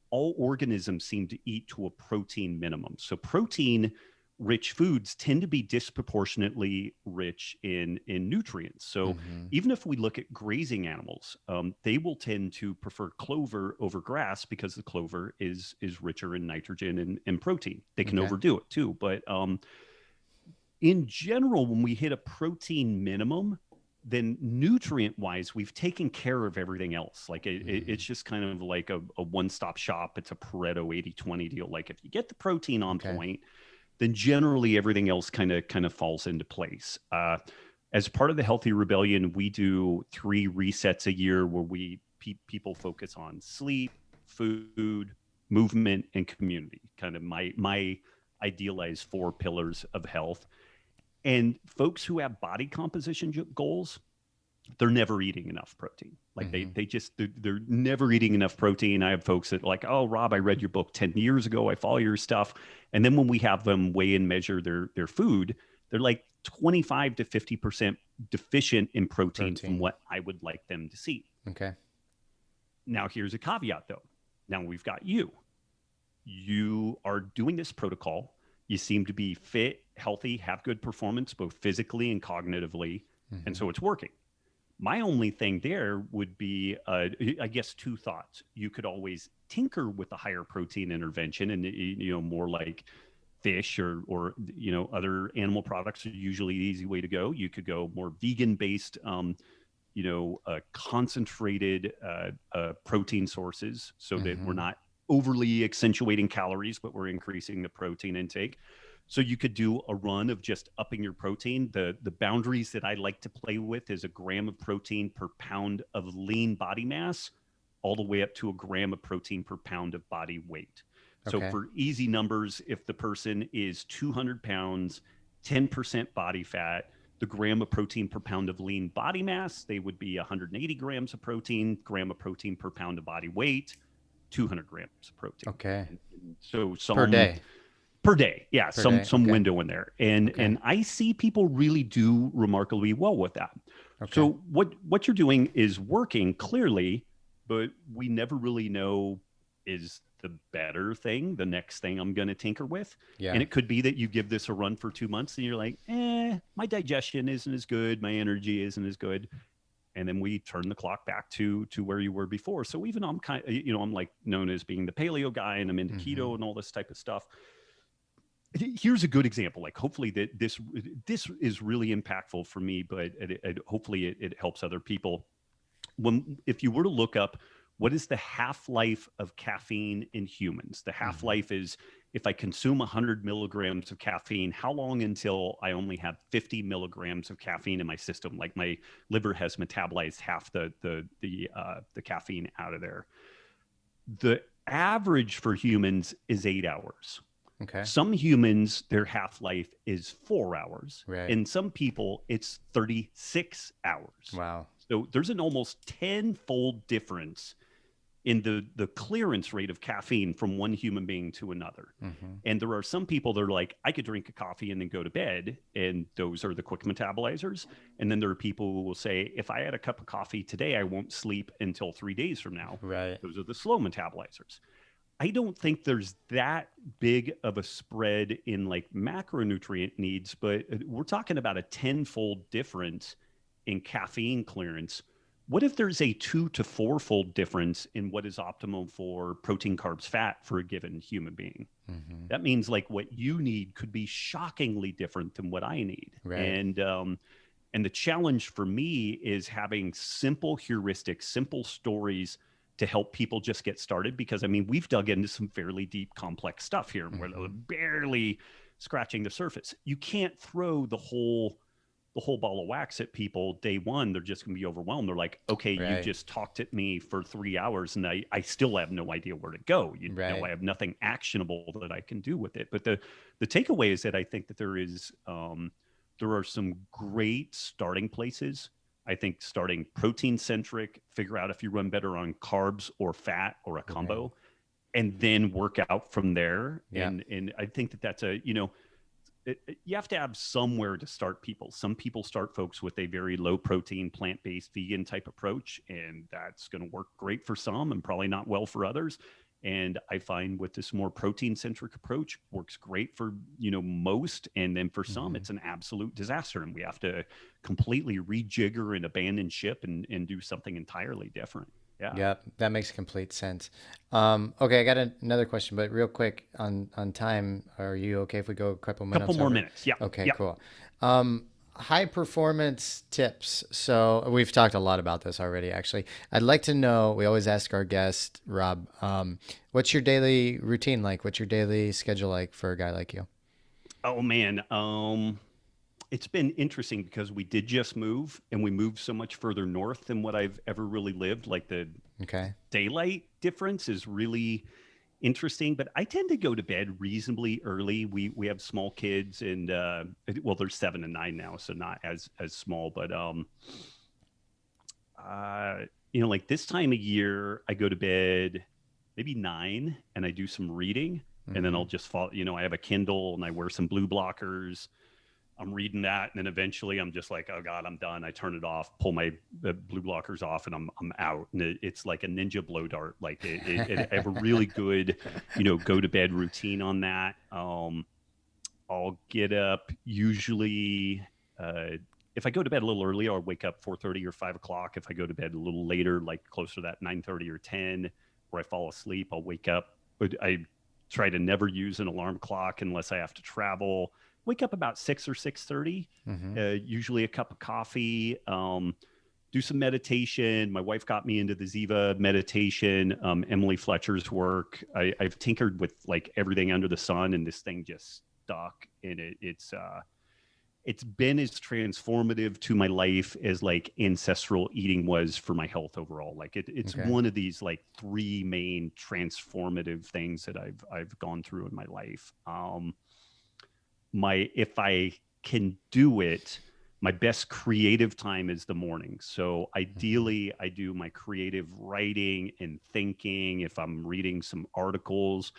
Speaker 2: All organisms seem to eat to a protein minimum. So protein rich foods tend to be disproportionately rich in nutrients. So
Speaker 1: Mm-hmm.
Speaker 2: even if we look at grazing animals, they will tend to prefer clover over grass because the clover is richer in nitrogen and protein. They can
Speaker 1: Okay.
Speaker 2: overdo it too, but in general, when we hit a protein minimum, then nutrient wise, we've taken care of everything else. Like
Speaker 1: Mm-hmm.
Speaker 2: it's just kind of like a one stop shop. It's a Pareto 80-20 deal. Like if you get the protein on
Speaker 1: Okay.
Speaker 2: point, then generally everything else kind of falls into place. As part of the Healthy Rebellion, we do 3 resets a year where people focus on sleep, food, movement, and community. Kind of my idealized 4 pillars of health. And folks who have body composition goals, they're never eating enough protein. Like
Speaker 1: Mm-hmm.
Speaker 2: they're never eating enough protein. I have folks that like, oh, Rob, I read your book 10 years ago. I follow your stuff. And then when we have them weigh and measure their food, they're like 25 to 50% deficient in protein from
Speaker 1: Protein.
Speaker 2: what I would like them to see.
Speaker 1: Okay.
Speaker 2: Now, here's a caveat though. Now we've got you. You are doing this protocol. You seem to be fit, healthy, have good performance, both physically and cognitively. And
Speaker 1: Mm-hmm.
Speaker 2: so it's working. My only thing there would be, I guess, 2 thoughts. You could always tinker with a higher protein intervention, and more like fish or other animal products are usually the easy way to go. You could go more vegan based, concentrated protein sources, so that we're
Speaker 1: Mm-hmm.
Speaker 2: not overly accentuating calories, but we're increasing the protein intake. So you could do a run of just upping your protein. The boundaries that I like to play with is a gram of protein per pound of lean body mass, all the way up to a gram of protein per pound of body weight. So
Speaker 1: Okay.
Speaker 2: for easy numbers, if the person is 200 pounds, 10% body fat, the gram of protein per pound of lean body mass, they would be 180 grams of protein, gram of protein per pound of body weight, 200 grams of protein.
Speaker 1: Okay.
Speaker 2: And so
Speaker 1: Per
Speaker 2: some
Speaker 1: day.
Speaker 2: per day, yeah,
Speaker 1: Per
Speaker 2: some
Speaker 1: day.
Speaker 2: some
Speaker 1: Okay.
Speaker 2: window in there, and
Speaker 1: Okay.
Speaker 2: and I see people really do remarkably well with that.
Speaker 1: Okay.
Speaker 2: So what you're doing is working clearly, but we never really know, is the better thing the next thing I'm going to tinker with.
Speaker 1: Yeah.
Speaker 2: And it could be that you give this a run for 2 months and you're like, my digestion isn't as good, my energy isn't as good, and then we turn the clock back to where you were before. So even I'm kind of, I'm like known as being the paleo guy, and I'm into
Speaker 1: Mm-hmm.
Speaker 2: keto and all this type of stuff. here's a good example. Like hopefully that this is really impactful for me, but hopefully it helps other people. If you were to look up what is the half-life of caffeine in humans, the half-life is if I consume 100 milligrams of caffeine, how long until I only have 50 milligrams of caffeine in my system? Like my liver has metabolized half the caffeine out of there. The average for humans is 8 hours.
Speaker 1: Okay.
Speaker 2: Some humans, their half-life is 4 hours.
Speaker 1: Right.
Speaker 2: And some people, it's 36 hours.
Speaker 1: Wow.
Speaker 2: So there's an almost 10-fold difference in the clearance rate of caffeine from one human being to another. And there are some people that are like, I could drink a coffee and then go to bed. And those are the quick metabolizers. And then there are people who will say, if I had a cup of coffee today, I won't sleep until 3 days from now.
Speaker 1: Right.
Speaker 2: Those are the slow metabolizers. I don't think there's that big of a spread in like macronutrient needs, but we're talking about a 10-fold difference in caffeine clearance. What if there's a 2 to 4-fold difference in what is optimal for protein, carbs, fat for a given human being? That means like what you need could be shockingly different than what I need.
Speaker 1: Right.
Speaker 2: And the challenge for me is having simple heuristics, simple stories to help people just get started. Because I mean, we've dug into some fairly deep, complex stuff here. We're barely scratching the surface. You can't throw the whole ball of wax at people day one. They're just going to be overwhelmed. They're like, okay,
Speaker 1: Right.
Speaker 2: you just talked at me for 3 hours and I still have no idea where to go. You
Speaker 1: Right.
Speaker 2: know, I have nothing actionable that I can do with it. But the takeaway is that I think that there are some great starting places. I think starting protein centric, figure out if you run better on carbs or fat or a combo, and then work out from there.
Speaker 1: Yeah.
Speaker 2: And I think that that's you have to have somewhere to start people. Some people start folks with a very low protein, plant-based, vegan type approach, and that's going to work great for some and probably not well for others. And I find with this more protein-centric approach works great for, most. And then for some, it's an absolute disaster. And we have to completely rejigger and abandon ship and do something entirely different.
Speaker 1: Yeah, that makes complete sense. Okay, I got another question, but real quick on time, are you okay if we go a couple minutes?
Speaker 2: Couple more minutes, yeah.
Speaker 1: Okay,
Speaker 2: yeah.
Speaker 1: cool. High performance tips. So we've talked a lot about this already, actually. I'd like to know, we always ask our guest, Rob, what's your daily routine like? What's your daily schedule like for a guy like you?
Speaker 2: Oh, man. It's been interesting because we did just move and we moved so much further north than what I've ever really lived. Like the daylight difference is really interesting, but I tend to go to bed reasonably early. We have small kids and, well, they're 7 and 9 now, so not as small, but, like this time of year, I go to bed maybe 9 and I do some reading and then I'll just fall, I have a Kindle and I wear some blue blockers. I'm reading that, and then eventually I'm just like, oh God, I'm done. I turn it off, pull my blue blockers off, and I'm out. And it's like a ninja blow dart. Like I have a really good, go to bed routine on that. I'll get up usually. If I go to bed a little early, I'll wake up 4:30 or 5 o'clock. If I go to bed a little later, like closer to that 9:30 or 10, where I fall asleep, I'll wake up. But I try to never use an alarm clock unless I have to travel. Wake up about 6 or 6:30, usually a cup of coffee, do some meditation. My wife got me into the Ziva meditation, Emily Fletcher's work. I've tinkered with like everything under the sun, and this thing just stuck. And it's been as transformative to my life as like ancestral eating was for my health overall. Like it's one of these like 3 main transformative things that I've gone through in my life. If I can do it, my best creative time is the morning. So ideally I do my creative writing and thinking. If I'm reading some articles,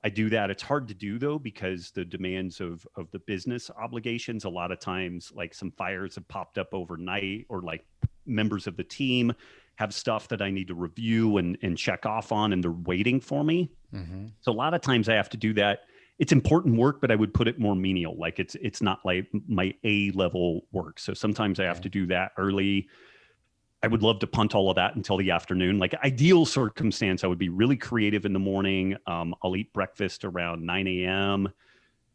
Speaker 2: I do that. It's hard to do though, because the demands of the business obligations, a lot of times like some fires have popped up overnight, or like members of the team have stuff that I need to review and check off on, and they're waiting for me. So a lot of times I have to do that. It's important work, but I would put it more menial. Like it's not like my A-level work. So sometimes I have to do that early. I would love to punt all of that until the afternoon. Like ideal circumstance, I would be really creative in the morning. I'll eat breakfast around 9 a.m.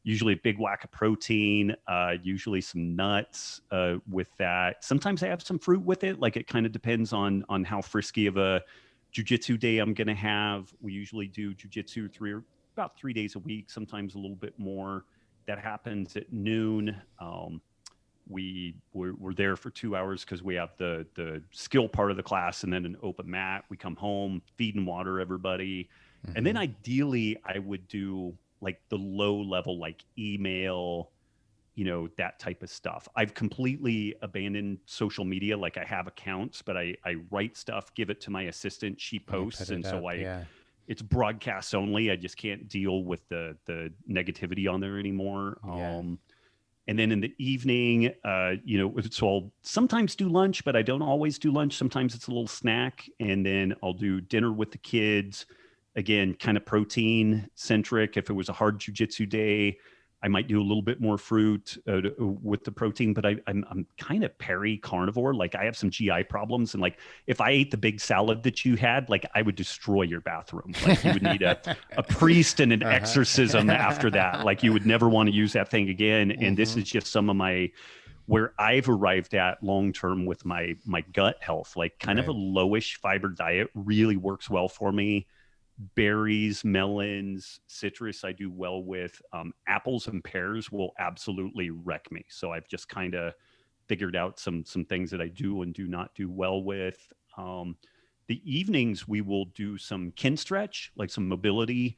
Speaker 2: usually a big whack of protein, usually some nuts with that. Sometimes I have some fruit with it. Like it kind of depends on how frisky of a jiu-jitsu day I'm going to have. We usually do jiu-jitsu about 3 days a week, sometimes a little bit more. That happens at noon. We're there for 2 hours because we have the skill part of the class and then an open mat. We come home, feed and water everybody. And then ideally I would do like the low level, like email, that type of stuff. I've completely abandoned social media. Like I have accounts, but I write stuff, give it to my assistant. She posts. And so it's broadcasts only. I just can't deal with the negativity on there anymore.
Speaker 1: Yeah.
Speaker 2: And then in the evening, so I'll sometimes do lunch, but I don't always do lunch. Sometimes it's a little snack. And then I'll do dinner with the kids. Again, kind of protein centric. If it was a hard jiu-jitsu day, I might do a little bit more fruit with the protein, but I'm kind of peri-carnivore. Like I have some GI problems. And like, if I ate the big salad that you had, like I would destroy your bathroom. Like you would need a priest and an exorcism after that. Like you would never want to use that thing again. And this is just some of where I've arrived at long-term with my gut health. Like kind of a lowish fiber diet really works well for me. Berries, melons, citrus, I do well with. Apples and pears will absolutely wreck me. So I've just kind of figured out some things that I do and do not do well with. The evenings, we will do some kin stretch, like some mobility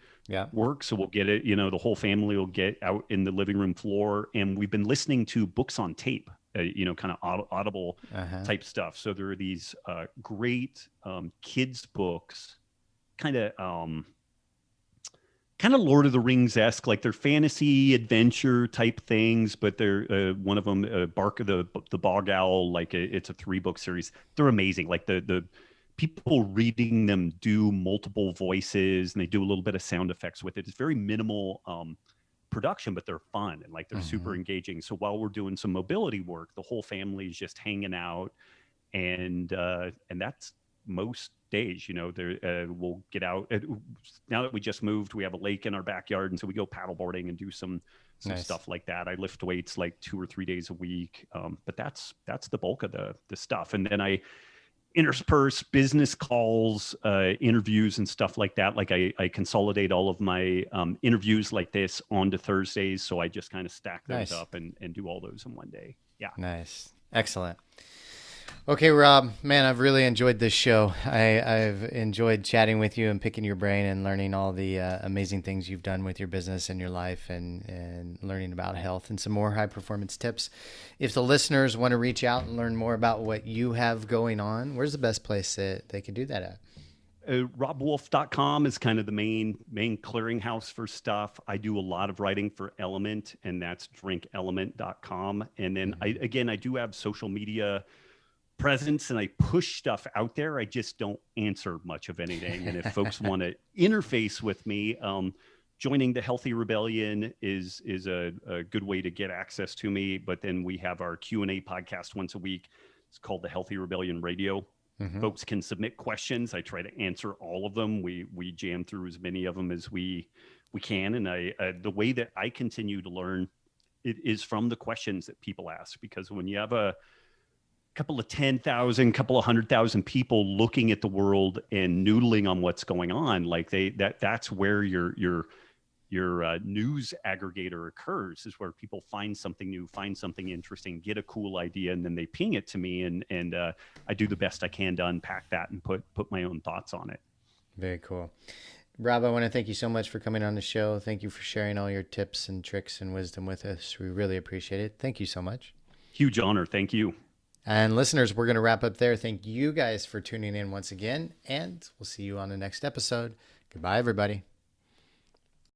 Speaker 2: work. So we'll get it, the whole family will get out in the living room floor. And we've been listening to books on tape, kind of audible type stuff. So there are these great kids books, kind of Lord of the Rings-esque, like they're fantasy adventure type things, but they're one of them, Bark of the Bog Owl, like it's a 3-book series. They're amazing. Like the people reading them do multiple voices and they do a little bit of sound effects with it. It's very minimal production, but they're fun and like they're super engaging. So while we're doing some mobility work, the whole family is just hanging out, and that's most days. We'll get out. Now that we just moved, we have a lake in our backyard, and so we go paddleboarding and do some stuff like that. I lift weights like 2 or 3 days a week, but that's the bulk of the stuff. And then I intersperse business calls, interviews and stuff like that. Like I consolidate all of my interviews like this onto Thursdays, so I just kind of stack those up and do all those in one day. Yeah.
Speaker 1: Nice. Excellent. Okay, Rob, man, I've really enjoyed this show. I've enjoyed chatting with you and picking your brain and learning all the amazing things you've done with your business and your life, and learning about health and some more high performance tips. If the listeners want to reach out and learn more about what you have going on, where's the best place that they can do that at?
Speaker 2: RobbWolf.com is kind of the main clearinghouse for stuff. I do a lot of writing for Element, and that's drinkelement.com. And then I do have social media presence and I push stuff out there. I just don't answer much of anything. And if folks want to interface with me, joining the Healthy Rebellion is a good way to get access to me. But then we have our Q&A podcast once a week. It's called the Healthy Rebellion Radio. Folks can submit questions. I try to answer all of them. We jam through as many of them as we can. And the way that I continue to learn it is from the questions that people ask, because when you have a couple of 10,000, couple of 100,000 people looking at the world and noodling on what's going on, like that's where your news aggregator occurs, is where people find something new, find something interesting, get a cool idea, and then they ping it to me, and I do the best I can to unpack that and put my own thoughts on it.
Speaker 1: Very cool. Rob, I want to thank you so much for coming on the show. Thank you for sharing all your tips and tricks and wisdom with us. We really appreciate it. Thank you so much.
Speaker 2: Huge honor. Thank you.
Speaker 1: And listeners, we're going to wrap up there. Thank you guys for tuning in once again, and we'll see you on the next episode. Goodbye, everybody.